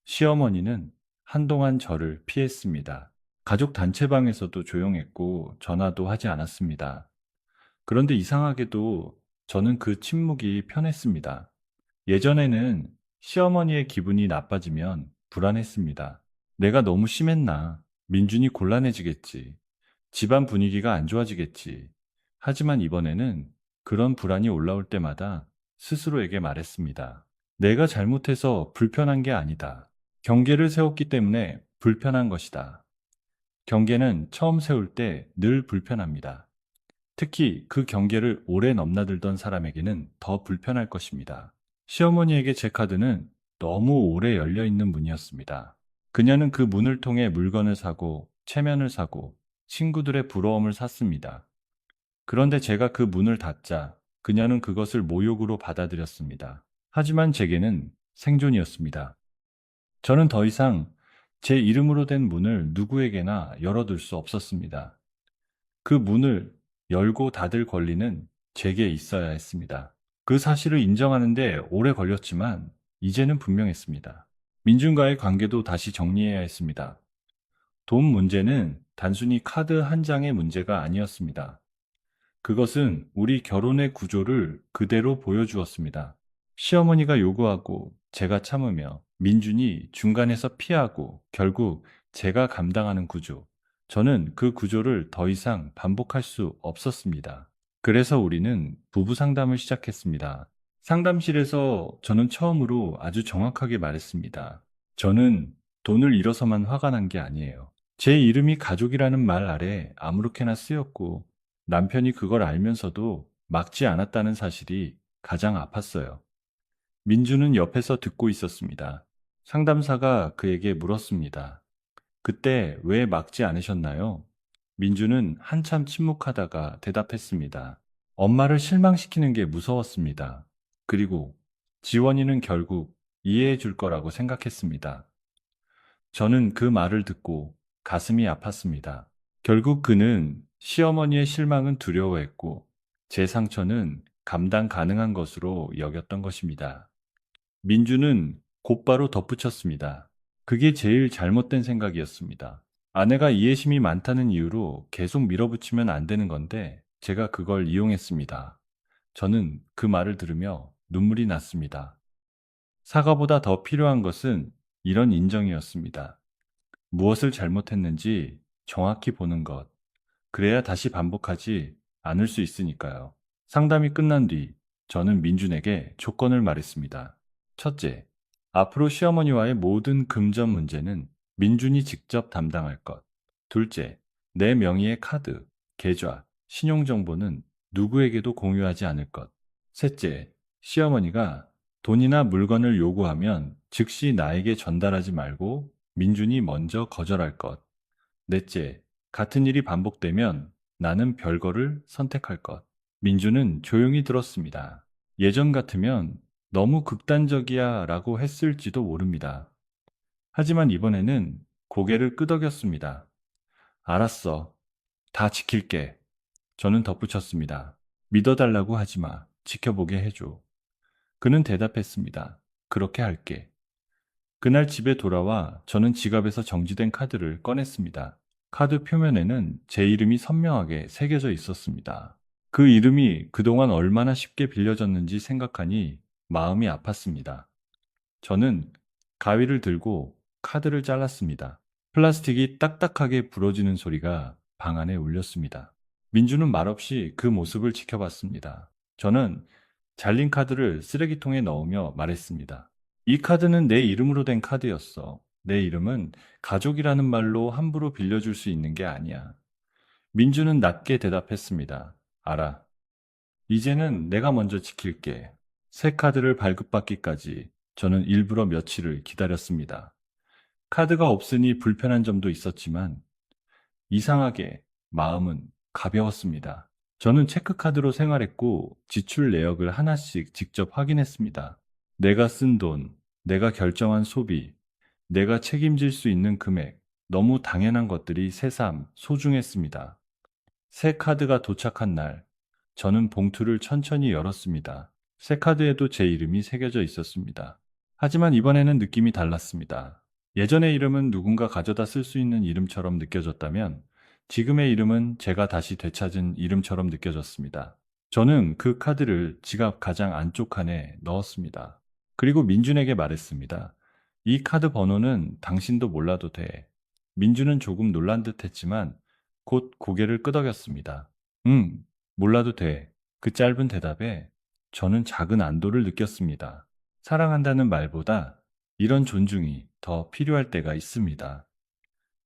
시어머니는 한동안 저를 피했습니다. 가족 단체방에서도 조용했고 전화도 하지 않았습니다. 그런데 이상하게도 저는 그 침묵이 편했습니다. 예전에는 시어머니의 기분이 나빠지면 불안했습니다. 내가 너무 심했나? 민준이 곤란해지겠지. 집안 분위기가 안 좋아지겠지. 하지만 이번에는 그런 불안이 올라올 때마다 스스로에게 말했습니다. 내가 잘못해서 불편한 게 아니다. 경계를 세웠기 때문에 불편한 것이다. 경계는 처음 세울 때 늘 불편합니다. 특히 그 경계를 오래 넘나들던 사람에게는 더 불편할 것입니다. 시어머니에게 제 카드는 너무 오래 열려 있는 문이었습니다. 그녀는 그 문을 통해 물건을 사고, 체면을 사고, 친구들의 부러움을 샀습니다. 그런데 제가 그 문을 닫자 그녀는 그것을 모욕으로 받아들였습니다. 하지만 제게는 생존이었습니다. 저는 더 이상 제 이름으로 된 문을 누구에게나 열어둘 수 없었습니다. 그 문을 열고 닫을 권리는 제게 있어야 했습니다. 그 사실을 인정하는데 오래 걸렸지만 이제는 분명했습니다. 민준과의 관계도 다시 정리해야 했습니다. 돈 문제는 단순히 카드 한 장의 문제가 아니었습니다. 그것은 우리 결혼의 구조를 그대로 보여주었습니다. 시어머니가 요구하고 제가 참으며 민준이 중간에서 피하고 결국 제가 감당하는 구조. 저는 그 구조를 더 이상 반복할 수 없었습니다. 그래서 우리는 부부 상담을 시작했습니다. 상담실에서 저는 처음으로 아주 정확하게 말했습니다. 저는 돈을 잃어서만 화가 난 게 아니에요. 제 이름이 가족이라는 말 아래 아무렇게나 쓰였고 남편이 그걸 알면서도 막지 않았다는 사실이 가장 아팠어요. 민주는 옆에서 듣고 있었습니다. 상담사가 그에게 물었습니다. 그때 왜 막지 않으셨나요? 민주는 한참 침묵하다가 대답했습니다. 엄마를 실망시키는 게 무서웠습니다. 그리고 지원이는 결국 이해해 줄 거라고 생각했습니다. 저는 그 말을 듣고 가슴이 아팠습니다. 결국 그는 시어머니의 실망은 두려워했고 제 상처는 감당 가능한 것으로 여겼던 것입니다. 민주는 곧바로 덧붙였습니다. 그게 제일 잘못된 생각이었습니다. 아내가 이해심이 많다는 이유로 계속 밀어붙이면 안 되는 건데 제가 그걸 이용했습니다. 저는 그 말을 들으며 눈물이 났습니다. 사과보다 더 필요한 것은 이런 인정이었습니다. 무엇을 잘못했는지 정확히 보는 것. 그래야 다시 반복하지 않을 수 있으니까요. 상담이 끝난 뒤 저는 민준에게 조건을 말했습니다. 첫째, 앞으로 시어머니와의 모든 금전 문제는 민준이 직접 담당할 것. 둘째, 내 명의의 카드, 계좌, 신용정보는 누구에게도 공유하지 않을 것. 셋째, 시어머니가 돈이나 물건을 요구하면 즉시 나에게 전달하지 말고 민준이 먼저 거절할 것. 넷째, 같은 일이 반복되면 나는 별거를 선택할 것. 민주는 조용히 들었습니다. 예전 같으면 너무 극단적이야 라고 했을지도 모릅니다. 하지만 이번에는 고개를 끄덕였습니다. 알았어. 다 지킬게. 저는 덧붙였습니다. 믿어달라고 하지 마. 지켜보게 해줘. 그는 대답했습니다. 그렇게 할게. 그날 집에 돌아와 저는 지갑에서 정지된 카드를 꺼냈습니다. 카드 표면에는 제 이름이 선명하게 새겨져 있었습니다. 그 이름이 그동안 얼마나 쉽게 빌려졌는지 생각하니 마음이 아팠습니다. 저는 가위를 들고 카드를 잘랐습니다. 플라스틱이 딱딱하게 부러지는 소리가 방 안에 울렸습니다. 민주는 말없이 그 모습을 지켜봤습니다. 저는 잘린 카드를 쓰레기통에 넣으며 말했습니다. 이 카드는 내 이름으로 된 카드였어. 내 이름은 가족이라는 말로 함부로 빌려줄 수 있는 게 아니야. 민주는 낮게 대답했습니다. 알아. 이제는 내가 먼저 지킬게. 새 카드를 발급받기까지 저는 일부러 며칠을 기다렸습니다. 카드가 없으니 불편한 점도 있었지만 이상하게 마음은 가벼웠습니다. 저는 체크카드로 생활했고 지출 내역을 하나씩 직접 확인했습니다. 내가 쓴 돈, 내가 결정한 소비, 내가 책임질 수 있는 금액, 너무 당연한 것들이 새삼 소중했습니다. 새 카드가 도착한 날, 저는 봉투를 천천히 열었습니다. 새 카드에도 제 이름이 새겨져 있었습니다. 하지만 이번에는 느낌이 달랐습니다. 예전의 이름은 누군가 가져다 쓸 수 있는 이름처럼 느껴졌다면 지금의 이름은 제가 다시 되찾은 이름처럼 느껴졌습니다. 저는 그 카드를 지갑 가장 안쪽 칸에 넣었습니다. 그리고 민준에게 말했습니다. 이 카드 번호는 당신도 몰라도 돼. 민준은 조금 놀란 듯 했지만 곧 고개를 끄덕였습니다. 응, 몰라도 돼. 그 짧은 대답에 저는 작은 안도를 느꼈습니다. 사랑한다는 말보다 이런 존중이 더 필요할 때가 있습니다.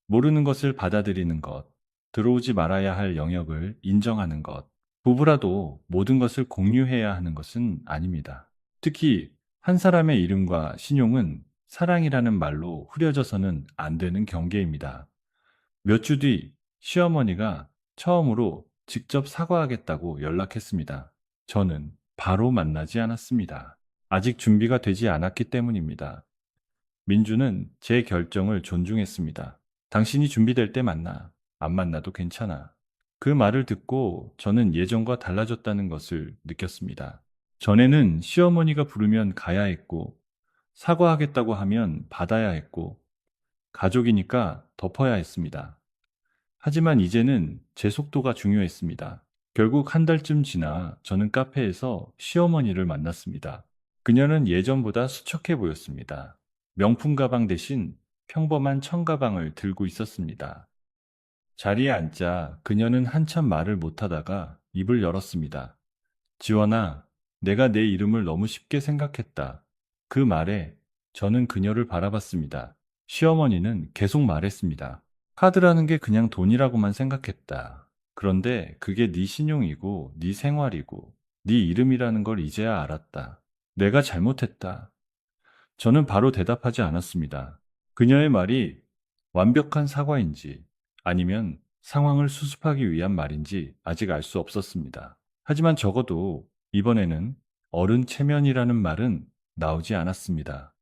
모르는 것을 받아들이는 것, 들어오지 말아야 할 영역을 인정하는 것, 부부라도 모든 것을 공유해야 하는 것은 아닙니다. 특히 한 사람의 이름과 신용은 사랑이라는 말로 흐려져서는 안 되는 경계입니다. 몇 주 뒤 시어머니가 처음으로 직접 사과하겠다고 연락했습니다. 저는 바로 만나지 않았습니다. 아직 준비가 되지 않았기 때문입니다. 민주는 제 결정을 존중했습니다. 당신이 준비될 때 만나. 안 만나도 괜찮아. 그 말을 듣고 저는 예전과 달라졌다는 것을 느꼈습니다. 전에는 시어머니가 부르면 가야 했고, 사과하겠다고 하면 받아야 했고, 가족이니까 덮어야 했습니다. 하지만 이제는 제 속도가 중요했습니다. 결국 한 달쯤 지나 저는 카페에서 시어머니를 만났습니다. 그녀는 예전보다 수척해 보였습니다. 명품 가방 대신 평범한 청가방을 들고 있었습니다. 자리에 앉자 그녀는 한참 말을 못하다가 입을 열었습니다. 지원아, 내가 내 이름을 너무 쉽게 생각했다. 그 말에 저는 그녀를 바라봤습니다. 시어머니는 계속 말했습니다. 카드라는 게 그냥 돈이라고만 생각했다. 그런데 그게 네 신용이고 네 생활이고 네 이름이라는 걸 이제야 알았다. 내가 잘못했다. 저는 바로 대답하지 않았습니다. 그녀의 말이 완벽한 사과인지 아니면 상황을 수습하기 위한 말인지 아직 알 수 없었습니다. 하지만 적어도 이번에는 어른 체면이라는 말은 나오지 않았습니다.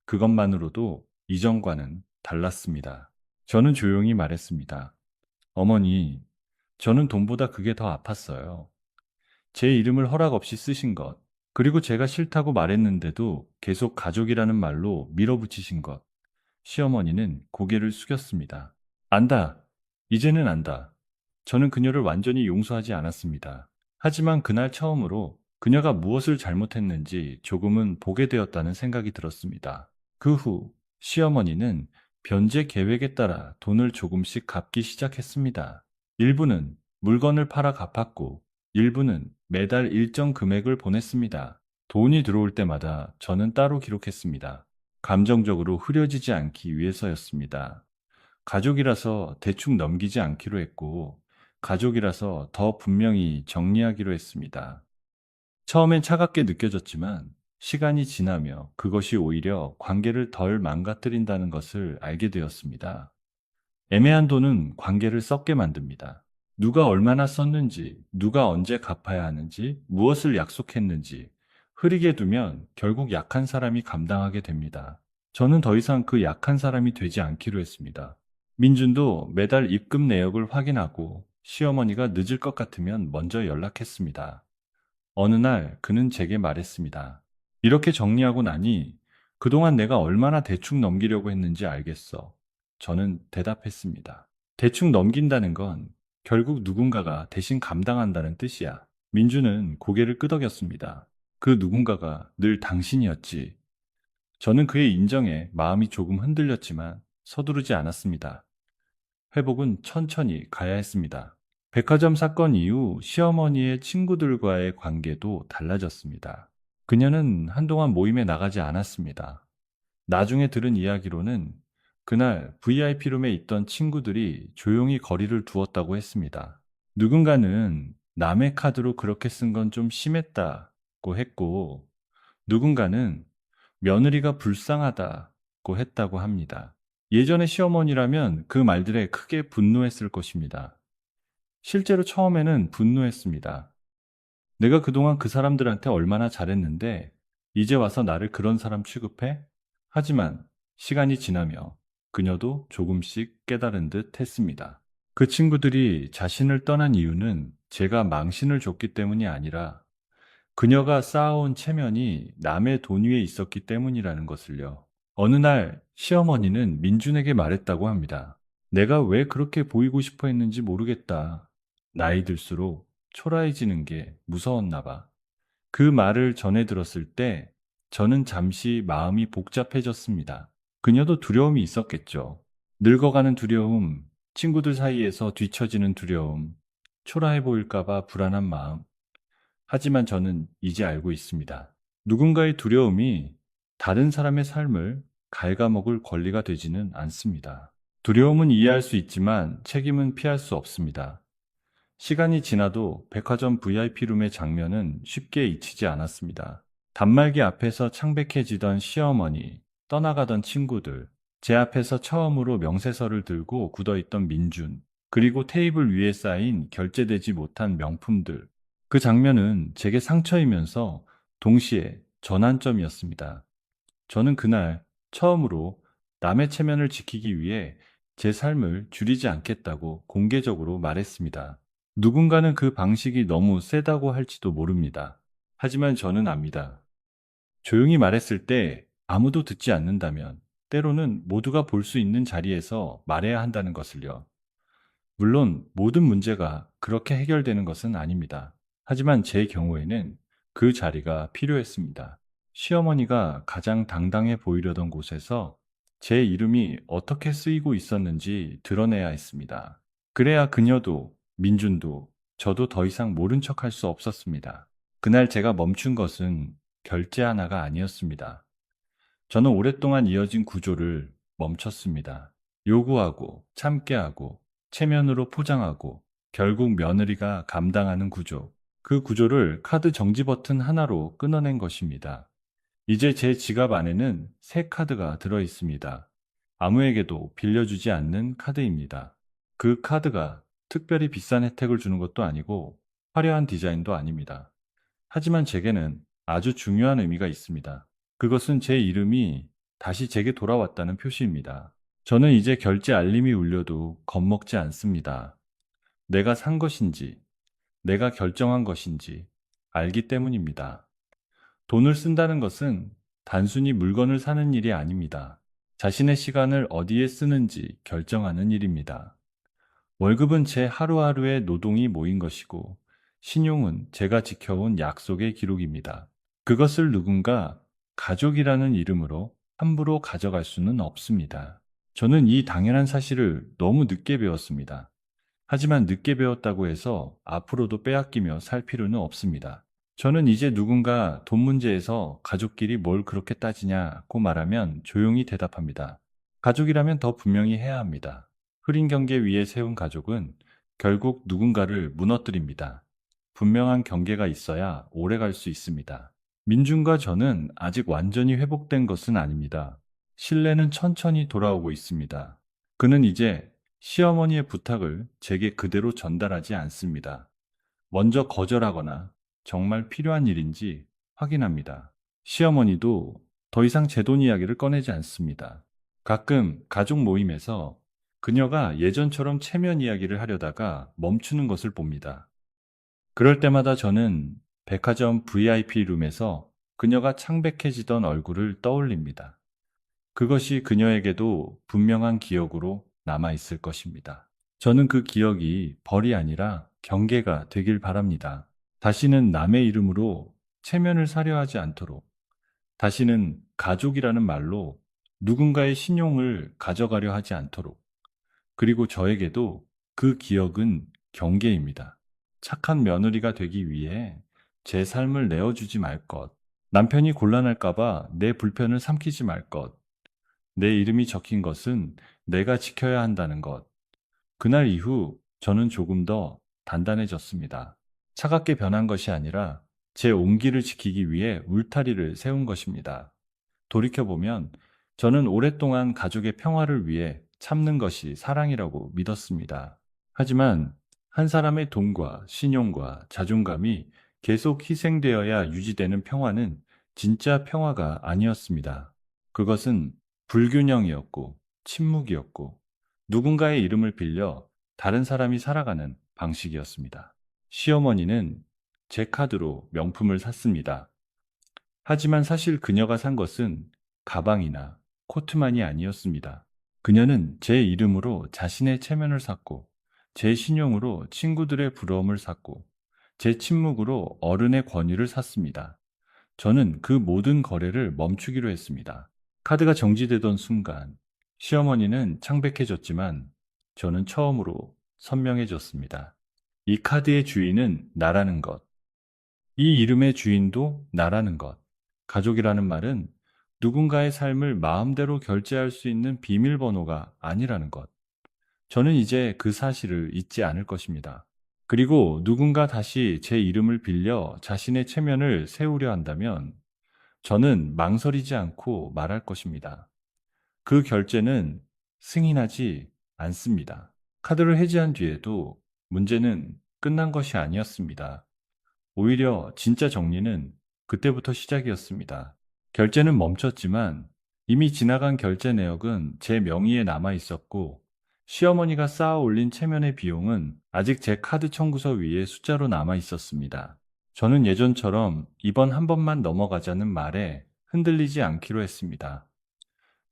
그것만으로도 이전과는 달랐습니다. 저는 조용히 말했습니다. 어머니, 저는 돈보다 그게 더 아팠어요. 제 이름을 허락 없이 쓰신 것, 그리고 제가 싫다고 말했는데도 계속 가족이라는 말로 밀어붙이신 것. 시어머니는 고개를 숙였습니다. 안다. 이제는 안다. 저는 그녀를 완전히 용서하지 않았습니다. 하지만 그날 처음으로 그녀가 무엇을 잘못했는지 조금은 보게 되었다는 생각이 들었습니다. 그 후 시어머니는 변제 계획에 따라 돈을 조금씩 갚기 시작했습니다. 일부는 물건을 팔아 갚았고 일부는 매달 일정 금액을 보냈습니다. 돈이 들어올 때마다 저는 따로 기록했습니다. 감정적으로 흐려지지 않기 위해서였습니다. 가족이라서 대충 넘기지 않기로 했고, 가족이라서 더 분명히 정리하기로 했습니다. 처음엔 차갑게 느껴졌지만, 시간이 지나며 그것이 오히려 관계를 덜 망가뜨린다는 것을 알게 되었습니다. 애매한 돈은 관계를 썩게 만듭니다. 누가 얼마나 썼는지, 누가 언제 갚아야 하는지, 무엇을 약속했는지 흐리게 두면 결국 약한 사람이 감당하게 됩니다. 저는 더 이상 그 약한 사람이 되지 않기로 했습니다. 민준도 매달 입금 내역을 확인하고 시어머니가 늦을 것 같으면 먼저 연락했습니다. 어느 날 그는 제게 말했습니다. 이렇게 정리하고 나니 그동안 내가 얼마나 대충 넘기려고 했는지 알겠어. 저는 대답했습니다. 대충 넘긴다는 건 결국 누군가가 대신 감당한다는 뜻이야. 민주는 고개를 끄덕였습니다. 그 누군가가 늘 당신이었지. 저는 그의 인정에 마음이 조금 흔들렸지만 서두르지 않았습니다. 회복은 천천히 가야 했습니다. 백화점 사건 이후 시어머니의 친구들과의 관계도 달라졌습니다. 그녀는 한동안 모임에 나가지 않았습니다. 나중에 들은 이야기로는 그날 VIP룸에 있던 친구들이 조용히 거리를 두었다고 했습니다. 누군가는 남의 카드로 그렇게 쓴 건 좀 심했다고 했고, 누군가는 며느리가 불쌍하다고 했다고 합니다. 예전의 시어머니라면 그 말들에 크게 분노했을 것입니다. 실제로 처음에는 분노했습니다. 내가 그동안 그 사람들한테 얼마나 잘했는데 이제 와서 나를 그런 사람 취급해? 하지만 시간이 지나며 그녀도 조금씩 깨달은 듯 했습니다. 그 친구들이 자신을 떠난 이유는 제가 망신을 줬기 때문이 아니라 그녀가 쌓아온 체면이 남의 돈 위에 있었기 때문이라는 것을요. 어느 날 시어머니는 민준에게 말했다고 합니다. 내가 왜 그렇게 보이고 싶어 했는지 모르겠다. 나이 들수록 초라해지는 게 무서웠나 봐. 그 말을 전해 들었을 때 저는 잠시 마음이 복잡해졌습니다. 그녀도 두려움이 있었겠죠. 늙어가는 두려움, 친구들 사이에서 뒤처지는 두려움, 초라해 보일까봐 불안한 마음. 하지만 저는 이제 알고 있습니다. 누군가의 두려움이 다른 사람의 삶을 갉아먹을 권리가 되지는 않습니다. 두려움은 이해할 수 있지만 책임은 피할 수 없습니다. 시간이 지나도 백화점 VIP룸의 장면은 쉽게 잊히지 않았습니다. 단말기 앞에서 창백해지던 시어머니, 떠나가던 친구들, 제 앞에서 처음으로 명세서를 들고 굳어있던 민준, 그리고 테이블 위에 쌓인 결제되지 못한 명품들. 그 장면은 제게 상처이면서 동시에 전환점이었습니다. 저는 그날 처음으로 남의 체면을 지키기 위해 제 삶을 줄이지 않겠다고 공개적으로 말했습니다. 누군가는 그 방식이 너무 세다고 할지도 모릅니다. 하지만 저는 압니다. 조용히 말했을 때 아무도 듣지 않는다면 때로는 모두가 볼 수 있는 자리에서 말해야 한다는 것을요. 물론 모든 문제가 그렇게 해결되는 것은 아닙니다. 하지만 제 경우에는 그 자리가 필요했습니다. 시어머니가 가장 당당해 보이려던 곳에서 제 이름이 어떻게 쓰이고 있었는지 드러내야 했습니다. 그래야 그녀도, 민준도, 저도 더 이상 모른 척 할 수 없었습니다. 그날 제가 멈춘 것은 결제 하나가 아니었습니다. 저는 오랫동안 이어진 구조를 멈췄습니다. 요구하고, 참게하고, 체면으로 포장하고, 결국 며느리가 감당하는 구조. 그 구조를 카드 정지 버튼 하나로 끊어낸 것입니다. 이제 제 지갑 안에는 새 카드가 들어 있습니다. 아무에게도 빌려주지 않는 카드입니다. 그 카드가 특별히 비싼 혜택을 주는 것도 아니고 화려한 디자인도 아닙니다. 하지만 제게는 아주 중요한 의미가 있습니다. 그것은 제 이름이 다시 제게 돌아왔다는 표시입니다. 저는 이제 결제 알림이 울려도 겁먹지 않습니다. 내가 산 것인지, 내가 결정한 것인지 알기 때문입니다. 돈을 쓴다는 것은 단순히 물건을 사는 일이 아닙니다. 자신의 시간을 어디에 쓰는지 결정하는 일입니다. 월급은 제 하루하루의 노동이 모인 것이고, 신용은 제가 지켜온 약속의 기록입니다. 그것을 누군가 가족이라는 이름으로 함부로 가져갈 수는 없습니다. 저는 이 당연한 사실을 너무 늦게 배웠습니다. 하지만 늦게 배웠다고 해서 앞으로도 빼앗기며 살 필요는 없습니다. 저는 이제 누군가 돈 문제에서 가족끼리 뭘 그렇게 따지냐고 말하면 조용히 대답합니다. 가족이라면 더 분명히 해야 합니다. 흐린 경계 위에 세운 가족은 결국 누군가를 무너뜨립니다. 분명한 경계가 있어야 오래 갈 수 있습니다. 민준과 저는 아직 완전히 회복된 것은 아닙니다. 신뢰는 천천히 돌아오고 있습니다. 그는 이제 시어머니의 부탁을 제게 그대로 전달하지 않습니다. 먼저 거절하거나 정말 필요한 일인지 확인합니다. 시어머니도 더 이상 제 돈 이야기를 꺼내지 않습니다. 가끔 가족 모임에서 그녀가 예전처럼 체면 이야기를 하려다가 멈추는 것을 봅니다. 그럴 때마다 저는 백화점 VIP 룸에서 그녀가 창백해지던 얼굴을 떠올립니다. 그것이 그녀에게도 분명한 기억으로 남아있을 것입니다. 저는 그 기억이 벌이 아니라 경계가 되길 바랍니다. 다시는 남의 이름으로 체면을 사려 하지 않도록, 다시는 가족이라는 말로 누군가의 신용을 가져가려 하지 않도록, 그리고 저에게도 그 기억은 경계입니다. 착한 며느리가 되기 위해 제 삶을 내어주지 말 것, 남편이 곤란할까봐 내 불편을 삼키지 말 것, 내 이름이 적힌 것은 내가 지켜야 한다는 것. 그날 이후 저는 조금 더 단단해졌습니다. 차갑게 변한 것이 아니라 제 온기를 지키기 위해 울타리를 세운 것입니다. 돌이켜보면 저는 오랫동안 가족의 평화를 위해 참는 것이 사랑이라고 믿었습니다. 하지만 한 사람의 돈과 신용과 자존감이 계속 희생되어야 유지되는 평화는 진짜 평화가 아니었습니다. 그것은 불균형이었고 침묵이었고 누군가의 이름을 빌려 다른 사람이 살아가는 방식이었습니다. 시어머니는 제 카드로 명품을 샀습니다. 하지만 사실 그녀가 산 것은 가방이나 코트만이 아니었습니다. 그녀는 제 이름으로 자신의 체면을 샀고, 제 신용으로 친구들의 부러움을 샀고, 제 침묵으로 어른의 권위를 샀습니다. 저는 그 모든 거래를 멈추기로 했습니다. 카드가 정지되던 순간, 시어머니는 창백해졌지만, 저는 처음으로 선명해졌습니다. 이 카드의 주인은 나라는 것. 이 이름의 주인도 나라는 것. 가족이라는 말은 누군가의 삶을 마음대로 결제할 수 있는 비밀번호가 아니라는 것. 저는 이제 그 사실을 잊지 않을 것입니다. 그리고 누군가 다시 제 이름을 빌려 자신의 체면을 세우려 한다면 저는 망설이지 않고 말할 것입니다. 그 결제는 승인하지 않습니다. 카드를 해지한 뒤에도 문제는 끝난 것이 아니었습니다. 오히려 진짜 정리는 그때부터 시작이었습니다. 결제는 멈췄지만 이미 지나간 결제 내역은 제 명의에 남아 있었고 시어머니가 쌓아 올린 체면의 비용은 아직 제 카드 청구서 위에 숫자로 남아 있었습니다. 저는 예전처럼 이번 한 번만 넘어가자는 말에 흔들리지 않기로 했습니다.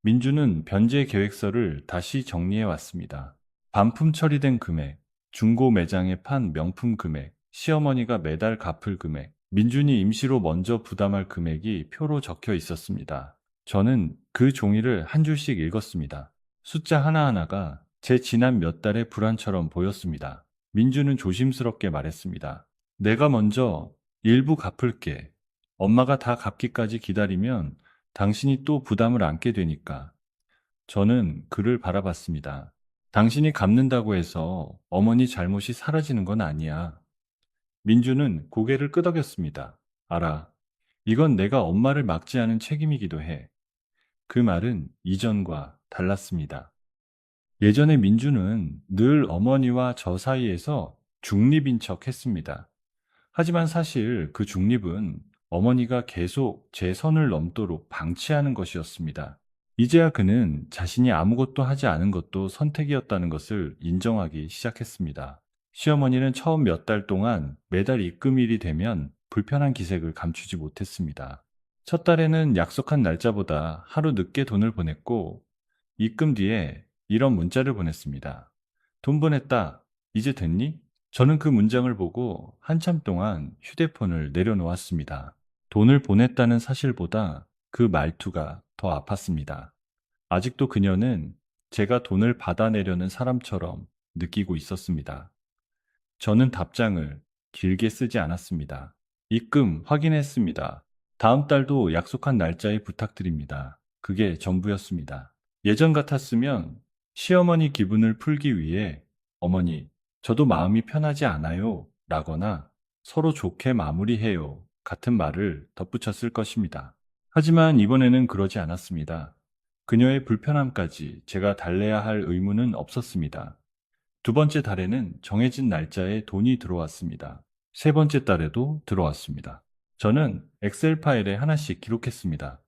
민주는 변제 계획서를 다시 정리해 왔습니다. 반품 처리된 금액, 중고 매장에 판 명품 금액, 시어머니가 매달 갚을 금액, 민준이 임시로 먼저 부담할 금액이 표로 적혀 있었습니다. 저는 그 종이를 한 줄씩 읽었습니다. 숫자 하나하나가 제 지난 몇 달의 불안처럼 보였습니다. 민주는 조심스럽게 말했습니다. 내가 먼저 일부 갚을게. 엄마가 다 갚기까지 기다리면 당신이 또 부담을 안게 되니까. 저는 그를 바라봤습니다. 당신이 갚는다고 해서 어머니 잘못이 사라지는 건 아니야. 민주는 고개를 끄덕였습니다. 알아. 이건 내가 엄마를 막지 않은 책임이기도 해. 그 말은 이전과 달랐습니다. 예전에 민주는 늘 어머니와 저 사이에서 중립인 척 했습니다. 하지만 사실 그 중립은 어머니가 계속 제 선을 넘도록 방치하는 것이었습니다. 이제야 그는 자신이 아무것도 하지 않은 것도 선택이었다는 것을 인정하기 시작했습니다. 시어머니는 처음 몇 달 동안 매달 입금일이 되면 불편한 기색을 감추지 못했습니다. 첫 달에는 약속한 날짜보다 하루 늦게 돈을 보냈고 입금 뒤에 이런 문자를 보냈습니다. 돈 보냈다. 이제 됐니? 저는 그 문장을 보고 한참 동안 휴대폰을 내려놓았습니다. 돈을 보냈다는 사실보다 그 말투가 더 아팠습니다. 아직도 그녀는 제가 돈을 받아내려는 사람처럼 느끼고 있었습니다. 저는 답장을 길게 쓰지 않았습니다. 입금 확인했습니다. 다음 달도 약속한 날짜에 부탁드립니다. 그게 전부였습니다. 예전 같았으면 시어머니 기분을 풀기 위해 어머니, 저도 마음이 편하지 않아요 라거나 서로 좋게 마무리해요 같은 말을 덧붙였을 것입니다. 하지만 이번에는 그러지 않았습니다. 그녀의 불편함까지 제가 달래야 할 의무는 없었습니다. 두 번째 달에는 정해진 날짜에 돈이 들어왔습니다. 세 번째 달에도 들어왔습니다. 저는 엑셀 파일에 하나씩 기록했습니다.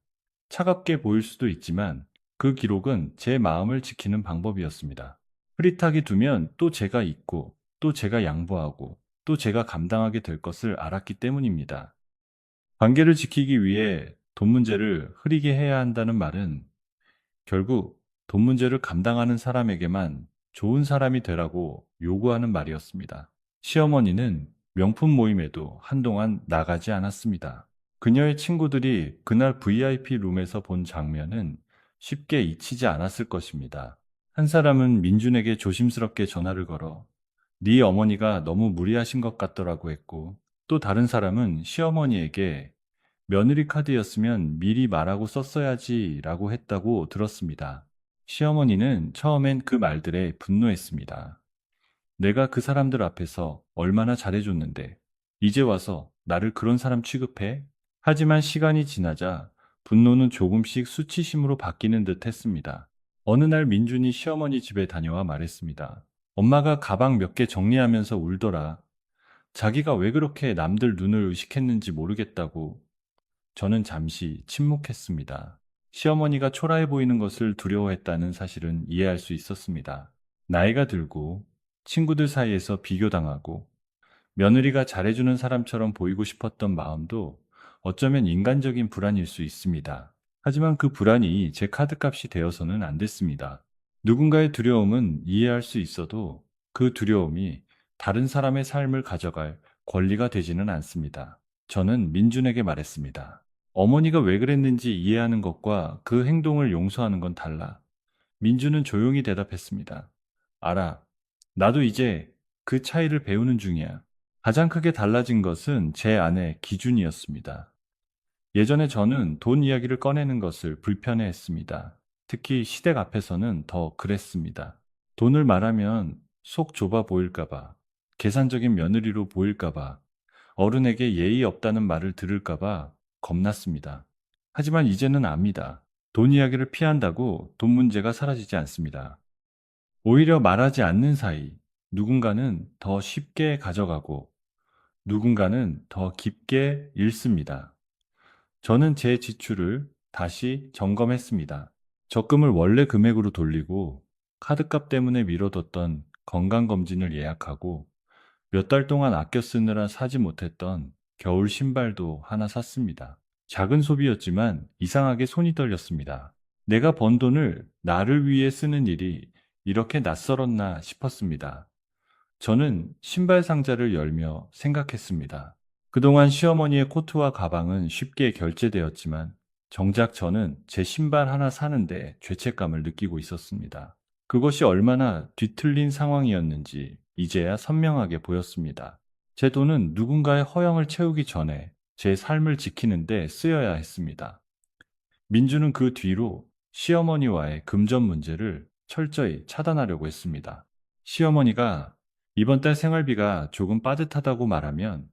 차갑게 보일 수도 있지만 그 기록은 제 마음을 지키는 방법이었습니다. 흐릿하게 두면 또 제가 잊고 또 제가 양보하고 또 제가 감당하게 될 것을 알았기 때문입니다. 관계를 지키기 위해 돈 문제를 흐리게 해야 한다는 말은 결국 돈 문제를 감당하는 사람에게만 좋은 사람이 되라고 요구하는 말이었습니다. 시어머니는 명품 모임에도 한동안 나가지 않았습니다. 그녀의 친구들이 그날 VIP 룸에서 본 장면은 쉽게 잊히지 않았을 것입니다. 한 사람은 민준에게 조심스럽게 전화를 걸어 네 어머니가 너무 무리하신 것 같더라고 했고 또 다른 사람은 시어머니에게 며느리 카드였으면 미리 말하고 썼어야지 라고 했다고 들었습니다. 시어머니는 처음엔 그 말들에 분노했습니다. 내가 그 사람들 앞에서 얼마나 잘해줬는데 이제 와서 나를 그런 사람 취급해? 하지만 시간이 지나자 분노는 조금씩 수치심으로 바뀌는 듯 했습니다. 어느 날 민준이 시어머니 집에 다녀와 말했습니다. 엄마가 가방 몇 개 정리하면서 울더라. 자기가 왜 그렇게 남들 눈을 의식했는지 모르겠다고. 저는 잠시 침묵했습니다. 시어머니가 초라해 보이는 것을 두려워했다는 사실은 이해할 수 있었습니다. 나이가 들고 친구들 사이에서 비교당하고 며느리가 잘해주는 사람처럼 보이고 싶었던 마음도 어쩌면 인간적인 불안일 수 있습니다. 하지만 그 불안이 제 카드값이 되어서는 안 됐습니다. 누군가의 두려움은 이해할 수 있어도 그 두려움이 다른 사람의 삶을 가져갈 권리가 되지는 않습니다. 저는 민준에게 말했습니다. 어머니가 왜 그랬는지 이해하는 것과 그 행동을 용서하는 건 달라. 민준은 조용히 대답했습니다. 알아. 나도 이제 그 차이를 배우는 중이야. 가장 크게 달라진 것은 제 안의 기준이었습니다. 예전에 저는 돈 이야기를 꺼내는 것을 불편해했습니다. 특히 시댁 앞에서는 더 그랬습니다. 돈을 말하면 속 좁아 보일까봐, 계산적인 며느리로 보일까봐, 어른에게 예의 없다는 말을 들을까봐 겁났습니다. 하지만 이제는 압니다. 돈 이야기를 피한다고 돈 문제가 사라지지 않습니다. 오히려 말하지 않는 사이 누군가는 더 쉽게 가져가고 누군가는 더 깊게 잃습니다. 저는 제 지출을 다시 점검했습니다. 적금을 원래 금액으로 돌리고 카드값 때문에 미뤄뒀던 건강검진을 예약하고 몇 달 동안 아껴 쓰느라 사지 못했던 겨울 신발도 하나 샀습니다. 작은 소비였지만 이상하게 손이 떨렸습니다. 내가 번 돈을 나를 위해 쓰는 일이 이렇게 낯설었나 싶었습니다. 저는 신발 상자를 열며 생각했습니다. 그동안 시어머니의 코트와 가방은 쉽게 결제되었지만 정작 저는 제 신발 하나 사는데 죄책감을 느끼고 있었습니다. 그것이 얼마나 뒤틀린 상황이었는지 이제야 선명하게 보였습니다. 제 돈은 누군가의 허영을 채우기 전에 제 삶을 지키는데 쓰여야 했습니다. 민주는 그 뒤로 시어머니와의 금전 문제를 철저히 차단하려고 했습니다. 시어머니가 이번 달 생활비가 조금 빠듯하다고 말하면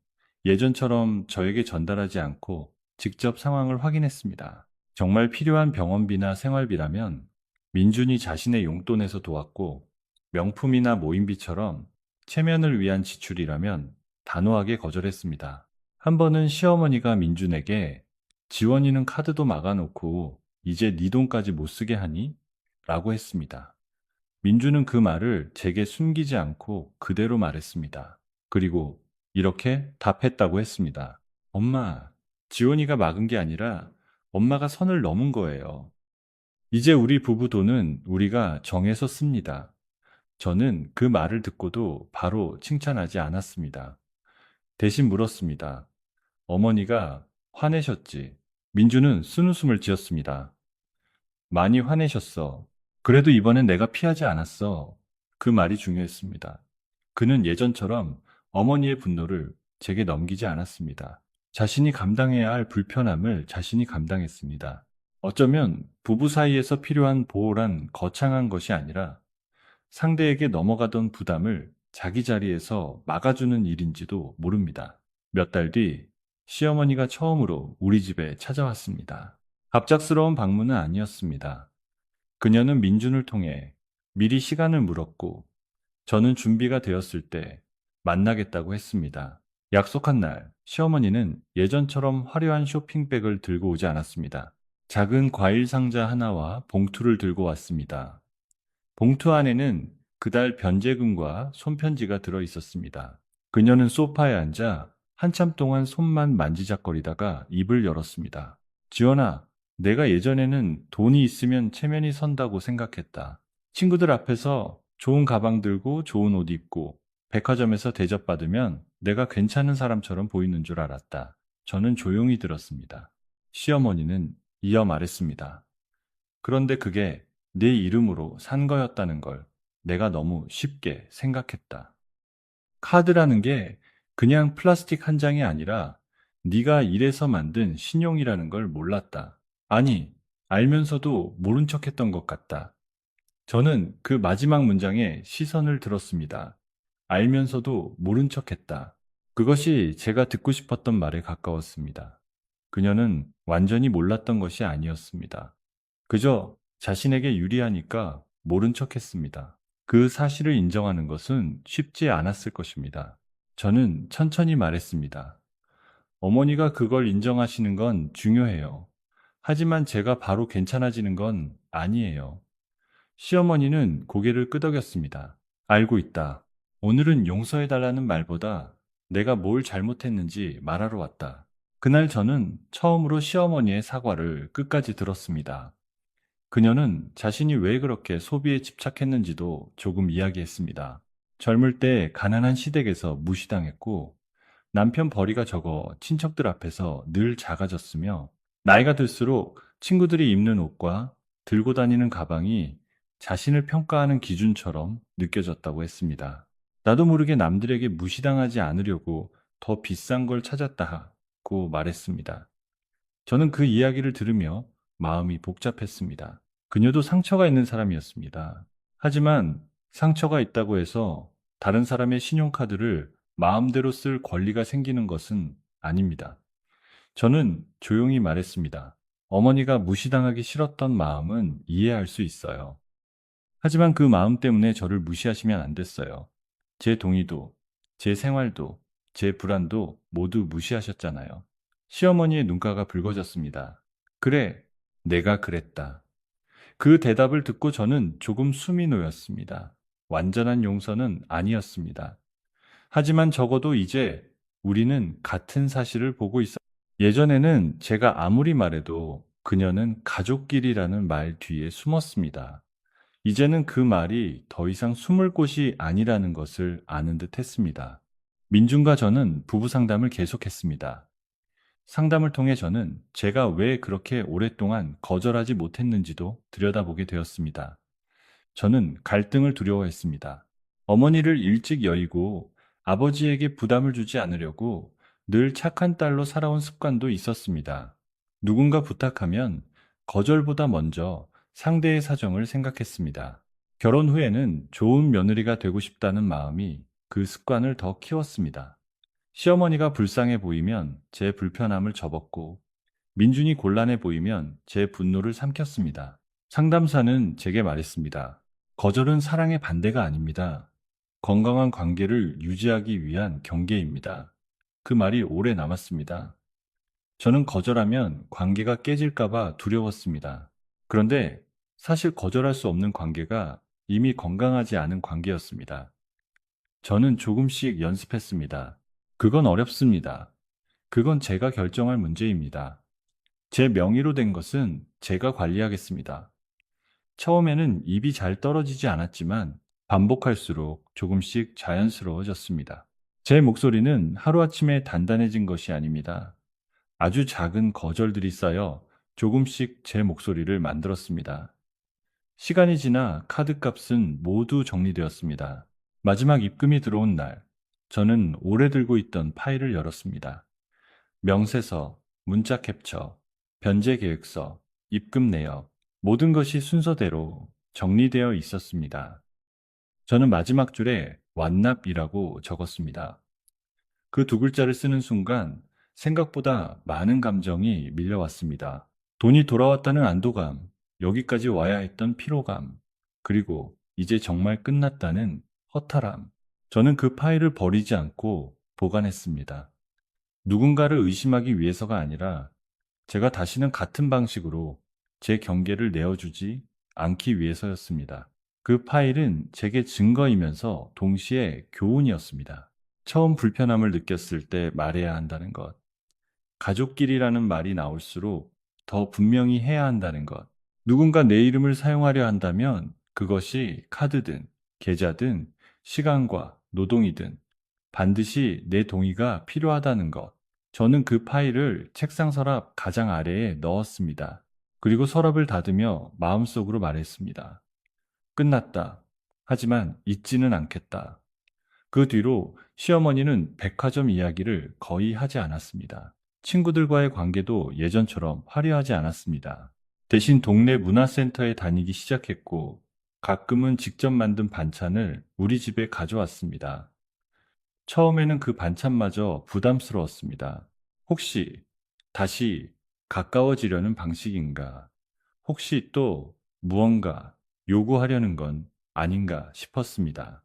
예전처럼 저에게 전달하지 않고 직접 상황을 확인했습니다. 정말 필요한 병원비나 생활비라면 민준이 자신의 용돈에서 도왔고 명품이나 모임비처럼 체면을 위한 지출이라면 단호하게 거절했습니다. 한 번은 시어머니가 민준에게 지원이는 카드도 막아놓고 이제 네 돈까지 못 쓰게 하니? 라고 했습니다. 민주는 그 말을 제게 숨기지 않고 그대로 말했습니다. 그리고 이렇게 답했다고 했습니다. 엄마, 지원이가 막은 게 아니라 엄마가 선을 넘은 거예요. 이제 우리 부부 돈은 우리가 정해서 씁니다. 저는 그 말을 듣고도 바로 칭찬하지 않았습니다. 대신 물었습니다. 어머니가 화내셨지? 민주는 쓴웃음을 지었습니다. 많이 화내셨어. 그래도 이번엔 내가 피하지 않았어. 그 말이 중요했습니다. 그는 예전처럼 어머니의 분노를 제게 넘기지 않았습니다. 자신이 감당해야 할 불편함을 자신이 감당했습니다. 어쩌면 부부 사이에서 필요한 보호란 거창한 것이 아니라 상대에게 넘어가던 부담을 자기 자리에서 막아주는 일인지도 모릅니다. 몇 달 뒤 시어머니가 처음으로 우리 집에 찾아왔습니다. 갑작스러운 방문은 아니었습니다. 그녀는 민준을 통해 미리 시간을 물었고 저는 준비가 되었을 때 만나겠다고 했습니다. 약속한 날 시어머니는 예전처럼 화려한 쇼핑백을 들고 오지 않았습니다. 작은 과일 상자 하나와 봉투를 들고 왔습니다. 봉투 안에는 그달 변제금과 손편지가 들어 있었습니다. 그녀는 소파에 앉아 한참 동안 손만 만지작거리다가 입을 열었습니다. 지원아, 내가 예전에는 돈이 있으면 체면이 선다고 생각했다. 친구들 앞에서 좋은 가방 들고 좋은 옷 입고 백화점에서 대접받으면 내가 괜찮은 사람처럼 보이는 줄 알았다. 저는 조용히 들었습니다. 시어머니는 이어 말했습니다. 그런데 그게 내 이름으로 산 거였다는 걸 내가 너무 쉽게 생각했다. 카드라는 게 그냥 플라스틱 한 장이 아니라 네가 일해서 만든 신용이라는 걸 몰랐다. 아니, 알면서도 모른 척했던 것 같다. 저는 그 마지막 문장에 시선을 들었습니다. 알면서도 모른 척했다. 그것이 제가 듣고 싶었던 말에 가까웠습니다. 그녀는 완전히 몰랐던 것이 아니었습니다. 그저 자신에게 유리하니까 모른 척했습니다. 그 사실을 인정하는 것은 쉽지 않았을 것입니다. 저는 천천히 말했습니다. 어머니가 그걸 인정하시는 건 중요해요. 하지만 제가 바로 괜찮아지는 건 아니에요. 시어머니는 고개를 끄덕였습니다. 알고 있다. 오늘은 용서해달라는 말보다 내가 뭘 잘못했는지 말하러 왔다. 그날 저는 처음으로 시어머니의 사과를 끝까지 들었습니다. 그녀는 자신이 왜 그렇게 소비에 집착했는지도 조금 이야기했습니다. 젊을 때 가난한 시댁에서 무시당했고 남편 벌이가 적어 친척들 앞에서 늘 작아졌으며 나이가 들수록 친구들이 입는 옷과 들고 다니는 가방이 자신을 평가하는 기준처럼 느껴졌다고 했습니다. 나도 모르게 남들에게 무시당하지 않으려고 더 비싼 걸 찾았다고 말했습니다. 저는 그 이야기를 들으며 마음이 복잡했습니다. 그녀도 상처가 있는 사람이었습니다. 하지만 상처가 있다고 해서 다른 사람의 신용카드를 마음대로 쓸 권리가 생기는 것은 아닙니다. 저는 조용히 말했습니다. 어머니가 무시당하기 싫었던 마음은 이해할 수 있어요. 하지만 그 마음 때문에 저를 무시하시면 안 됐어요. 제 동의도, 제 생활도, 제 불안도 모두 무시하셨잖아요. 시어머니의 눈가가 붉어졌습니다. 그래, 내가 그랬다. 그 대답을 듣고 저는 조금 숨이 놓였습니다. 완전한 용서는 아니었습니다. 하지만 적어도 이제 우리는 같은 사실을 보고 있어. 예전에는 제가 아무리 말해도 그녀는 가족끼리라는 말 뒤에 숨었습니다. 이제는 그 말이 더 이상 숨을 곳이 아니라는 것을 아는 듯 했습니다. 민준과 저는 부부 상담을 계속했습니다. 상담을 통해 저는 제가 왜 그렇게 오랫동안 거절하지 못했는지도 들여다보게 되었습니다. 저는 갈등을 두려워했습니다. 어머니를 일찍 여의고 아버지에게 부담을 주지 않으려고 늘 착한 딸로 살아온 습관도 있었습니다. 누군가 부탁하면 거절보다 먼저 상대의 사정을 생각했습니다. 결혼 후에는 좋은 며느리가 되고 싶다는 마음이 그 습관을 더 키웠습니다. 시어머니가 불쌍해 보이면 제 불편함을 접었고, 민준이 곤란해 보이면 제 분노를 삼켰습니다. 상담사는 제게 말했습니다. 거절은 사랑의 반대가 아닙니다. 건강한 관계를 유지하기 위한 경계입니다. 그 말이 오래 남았습니다. 저는 거절하면 관계가 깨질까봐 두려웠습니다. 그런데 사실 거절할 수 없는 관계가 이미 건강하지 않은 관계였습니다. 저는 조금씩 연습했습니다. 그건 어렵습니다. 그건 제가 결정할 문제입니다. 제 명의로 된 것은 제가 관리하겠습니다. 처음에는 입이 잘 떨어지지 않았지만 반복할수록 조금씩 자연스러워졌습니다. 제 목소리는 하루아침에 단단해진 것이 아닙니다. 아주 작은 거절들이 쌓여 조금씩 제 목소리를 만들었습니다. 시간이 지나 카드값은 모두 정리되었습니다. 마지막 입금이 들어온 날, 저는 오래 들고 있던 파일을 열었습니다. 명세서, 문자 캡처, 변제 계획서, 입금 내역, 모든 것이 순서대로 정리되어 있었습니다. 저는 마지막 줄에 완납이라고 적었습니다. 그 두 글자를 쓰는 순간 생각보다 많은 감정이 밀려왔습니다. 돈이 돌아왔다는 안도감, 여기까지 와야 했던 피로감, 그리고 이제 정말 끝났다는 허탈함. 저는 그 파일을 버리지 않고 보관했습니다. 누군가를 의심하기 위해서가 아니라 제가 다시는 같은 방식으로 제 경계를 내어주지 않기 위해서였습니다. 그 파일은 제게 증거이면서 동시에 교훈이었습니다. 처음 불편함을 느꼈을 때 말해야 한다는 것, 가족끼리라는 말이 나올수록 더 분명히 해야 한다는 것, 누군가 내 이름을 사용하려 한다면 그것이 카드든 계좌든 시간과 노동이든 반드시 내 동의가 필요하다는 것. 저는 그 파일을 책상 서랍 가장 아래에 넣었습니다. 그리고 서랍을 닫으며 마음속으로 말했습니다. 끝났다. 하지만 잊지는 않겠다. 그 뒤로 시어머니는 백화점 이야기를 거의 하지 않았습니다. 친구들과의 관계도 예전처럼 화려하지 않았습니다. 대신 동네 문화센터에 다니기 시작했고, 가끔은 직접 만든 반찬을 우리 집에 가져왔습니다. 처음에는 그 반찬마저 부담스러웠습니다. 혹시 다시 가까워지려는 방식인가? 혹시 또 무언가 요구하려는 건 아닌가 싶었습니다.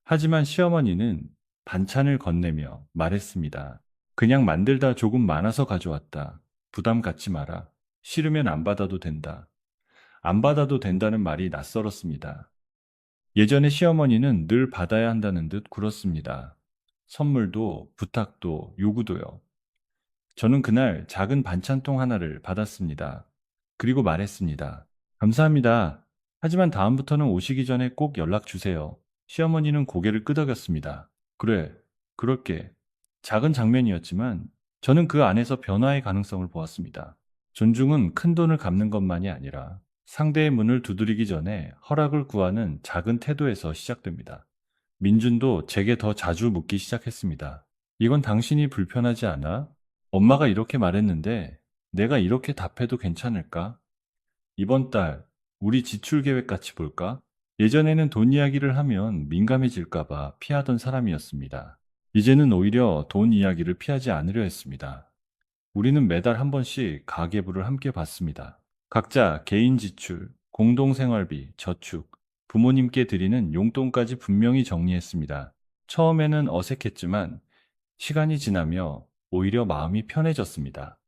하지만 시어머니는 반찬을 건네며 말했습니다. 그냥 만들다 조금 많아서 가져왔다. 부담 갖지 마라. 싫으면 안 받아도 된다. 안 받아도 된다는 말이 낯설었습니다. 예전에 시어머니는 늘 받아야 한다는 듯 굴었습니다. 선물도, 부탁도, 요구도요. 저는 그날 작은 반찬통 하나를 받았습니다. 그리고 말했습니다. 감사합니다. 하지만 다음부터는 오시기 전에 꼭 연락 주세요. 시어머니는 고개를 끄덕였습니다. 그래, 그럴게. 작은 장면이었지만 저는 그 안에서 변화의 가능성을 보았습니다. 존중은 큰 돈을 갚는 것만이 아니라 상대의 문을 두드리기 전에 허락을 구하는 작은 태도에서 시작됩니다. 민준도 제게 더 자주 묻기 시작했습니다. 이건 당신이 불편하지 않아? 엄마가 이렇게 말했는데 내가 이렇게 답해도 괜찮을까? 이번 달 우리 지출 계획 같이 볼까? 예전에는 돈 이야기를 하면 민감해질까봐 피하던 사람이었습니다. 이제는 오히려 돈 이야기를 피하지 않으려 했습니다. 우리는 매달 한 번씩 가계부를 함께 봤습니다. 각자 개인 지출, 공동생활비, 저축, 부모님께 드리는 용돈까지 분명히 정리했습니다. 처음에는 어색했지만 시간이 지나며 오히려 마음이 편해졌습니다.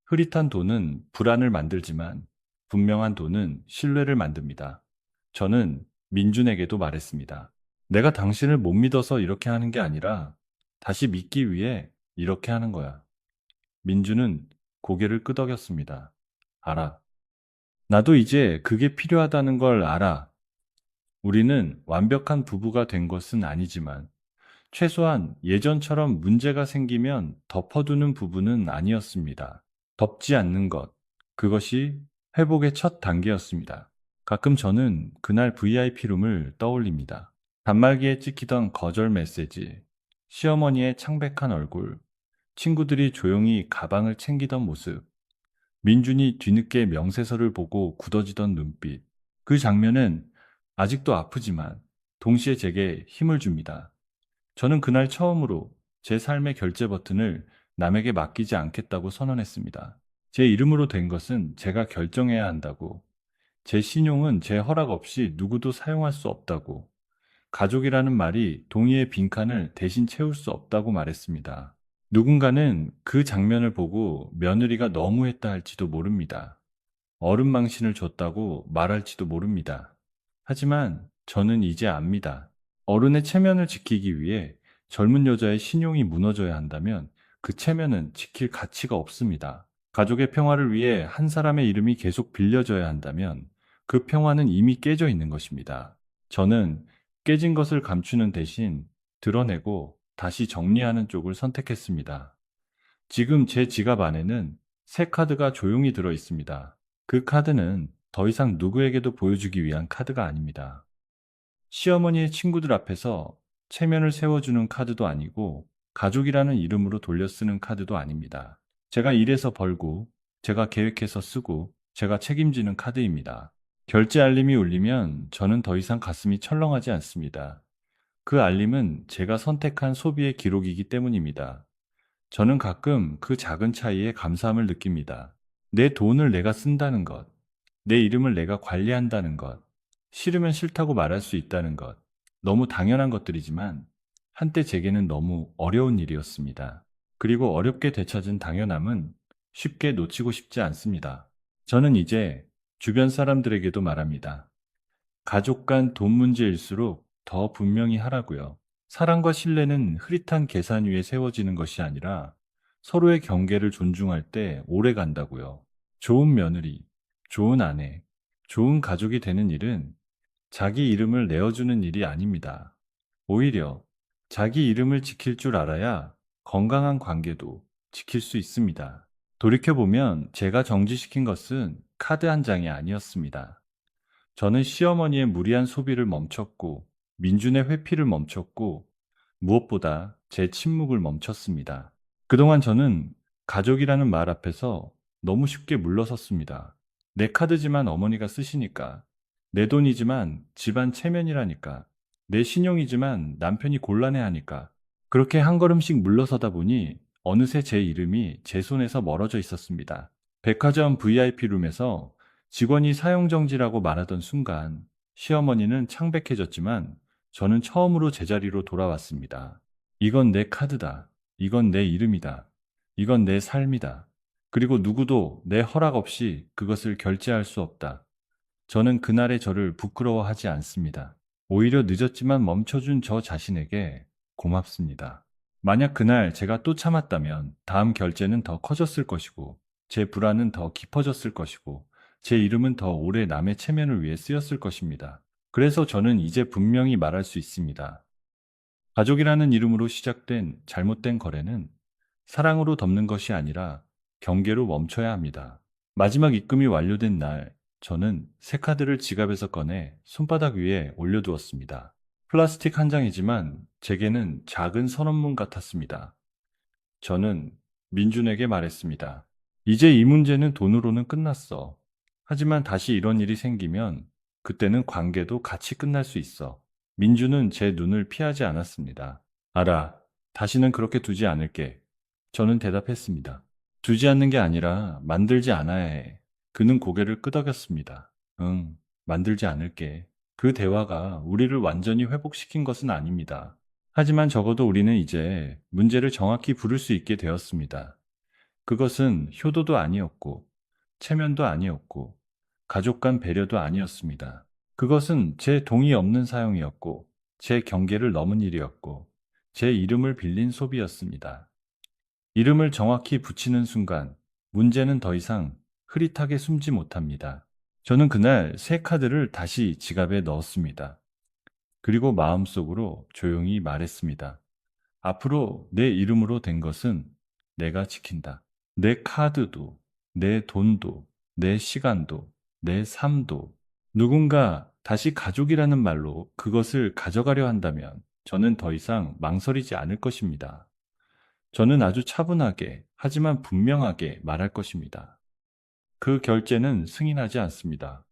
흐릿한 돈은 불안을 만들지만 분명한 돈은 신뢰를 만듭니다. 저는 민준에게도 말했습니다. 내가 당신을 못 믿어서 이렇게 하는 게 아니라 다시 믿기 위해 이렇게 하는 거야. 민준은 고개를 끄덕였습니다. 알아. 나도 이제 그게 필요하다는 걸 알아. 우리는 완벽한 부부가 된 것은 아니지만 최소한 예전처럼 문제가 생기면 덮어두는 부분은 아니었습니다. 덮지 않는 것. 그것이 회복의 첫 단계였습니다. 가끔 저는 그날 VIP룸을 떠올립니다. 단말기에 찍히던 거절 메시지, 시어머니의 창백한 얼굴, 친구들이 조용히 가방을 챙기던 모습, 민준이 뒤늦게 명세서를 보고 굳어지던 눈빛. 그 장면은 아직도 아프지만 동시에 제게 힘을 줍니다. 저는 그날 처음으로 제 삶의 결제 버튼을 남에게 맡기지 않겠다고 선언했습니다. 제 이름으로 된 것은 제가 결정해야 한다고, 제 신용은 제 허락 없이 누구도 사용할 수 없다고, 가족이라는 말이 동의의 빈칸을 대신 채울 수 없다고 말했습니다. 누군가는 그 장면을 보고 며느리가 너무했다 할지도 모릅니다. 어른 망신을 줬다고 말할지도 모릅니다. 하지만 저는 이제 압니다. 어른의 체면을 지키기 위해 젊은 여자의 신용이 무너져야 한다면 그 체면은 지킬 가치가 없습니다. 가족의 평화를 위해 한 사람의 이름이 계속 빌려져야 한다면 그 평화는 이미 깨져 있는 것입니다. 저는 깨진 것을 감추는 대신 드러내고 다시 정리하는 쪽을 선택했습니다. 지금 제 지갑 안에는 새 카드가 조용히 들어 있습니다. 그 카드는 더 이상 누구에게도 보여주기 위한 카드가 아닙니다. 시어머니의 친구들 앞에서 체면을 세워주는 카드도 아니고 가족이라는 이름으로 돌려 쓰는 카드도 아닙니다. 제가 일해서 벌고 제가 계획해서 쓰고 제가 책임지는 카드입니다. 결제 알림이 울리면 저는 더 이상 가슴이 철렁하지 않습니다. 그 알림은 제가 선택한 소비의 기록이기 때문입니다. 저는 가끔 그 작은 차이에 감사함을 느낍니다. 내 돈을 내가 쓴다는 것, 내 이름을 내가 관리한다는 것, 싫으면 싫다고 말할 수 있다는 것, 너무 당연한 것들이지만 한때 제게는 너무 어려운 일이었습니다. 그리고 어렵게 되찾은 당연함은 쉽게 놓치고 싶지 않습니다. 저는 이제 주변 사람들에게도 말합니다. 가족 간 돈 문제일수록 더 분명히 하라고요. 사랑과 신뢰는 흐릿한 계산 위에 세워지는 것이 아니라 서로의 경계를 존중할 때 오래 간다고요. 좋은 며느리, 좋은 아내, 좋은 가족이 되는 일은 자기 이름을 내어주는 일이 아닙니다. 오히려 자기 이름을 지킬 줄 알아야 건강한 관계도 지킬 수 있습니다. 돌이켜보면 제가 정지시킨 것은 카드 한 장이 아니었습니다. 저는 시어머니의 무리한 소비를 멈췄고, 민준의 회피를 멈췄고, 무엇보다 제 침묵을 멈췄습니다. 그동안 저는 가족이라는 말 앞에서 너무 쉽게 물러섰습니다. 내 카드지만 어머니가 쓰시니까, 내 돈이지만 집안 체면이라니까, 내 신용이지만 남편이 곤란해하니까, 그렇게 한 걸음씩 물러서다 보니 어느새 제 이름이 제 손에서 멀어져 있었습니다. 백화점 VIP룸에서 직원이 사용정지라고 말하던 순간 시어머니는 창백해졌지만 저는 처음으로 제자리로 돌아왔습니다. 이건 내 카드다. 이건 내 이름이다. 이건 내 삶이다. 그리고 누구도 내 허락 없이 그것을 결제할 수 없다. 저는 그날의 저를 부끄러워하지 않습니다. 오히려 늦었지만 멈춰준 저 자신에게 고맙습니다. 만약 그날 제가 또 참았다면 다음 결제는 더 커졌을 것이고 제 불안은 더 깊어졌을 것이고 제 이름은 더 오래 남의 체면을 위해 쓰였을 것입니다. 그래서 저는 이제 분명히 말할 수 있습니다. 가족이라는 이름으로 시작된 잘못된 거래는 사랑으로 덮는 것이 아니라 경계로 멈춰야 합니다. 마지막 입금이 완료된 날, 저는 새 카드를 지갑에서 꺼내 손바닥 위에 올려두었습니다. 플라스틱 한 장이지만 제게는 작은 선언문 같았습니다. 저는 민준에게 말했습니다. 이제 이 문제는 돈으로는 끝났어. 하지만 다시 이런 일이 생기면 그때는 관계도 같이 끝날 수 있어. 민준은 제 눈을 피하지 않았습니다. 알아. 다시는 그렇게 두지 않을게. 저는 대답했습니다. 두지 않는 게 아니라 만들지 않아야 해. 그는 고개를 끄덕였습니다. 응, 만들지 않을게. 그 대화가 우리를 완전히 회복시킨 것은 아닙니다. 하지만 적어도 우리는 이제 문제를 정확히 부를 수 있게 되었습니다. 그것은 효도도 아니었고, 체면도 아니었고, 가족 간 배려도 아니었습니다. 그것은 제 동의 없는 사용이었고, 제 경계를 넘은 일이었고, 제 이름을 빌린 소비였습니다. 이름을 정확히 붙이는 순간, 문제는 더 이상 흐릿하게 숨지 못합니다. 저는 그날 새 카드를 다시 지갑에 넣었습니다. 그리고 마음속으로 조용히 말했습니다. 앞으로 내 이름으로 된 것은 내가 지킨다. 내 카드도, 내 돈도, 내 시간도, 내 삶도. 누군가 다시 가족이라는 말로 그것을 가져가려 한다면 저는 더 이상 망설이지 않을 것입니다. 저는 아주 차분하게, 하지만 분명하게 말할 것입니다. 그 결제는 승인하지 않습니다.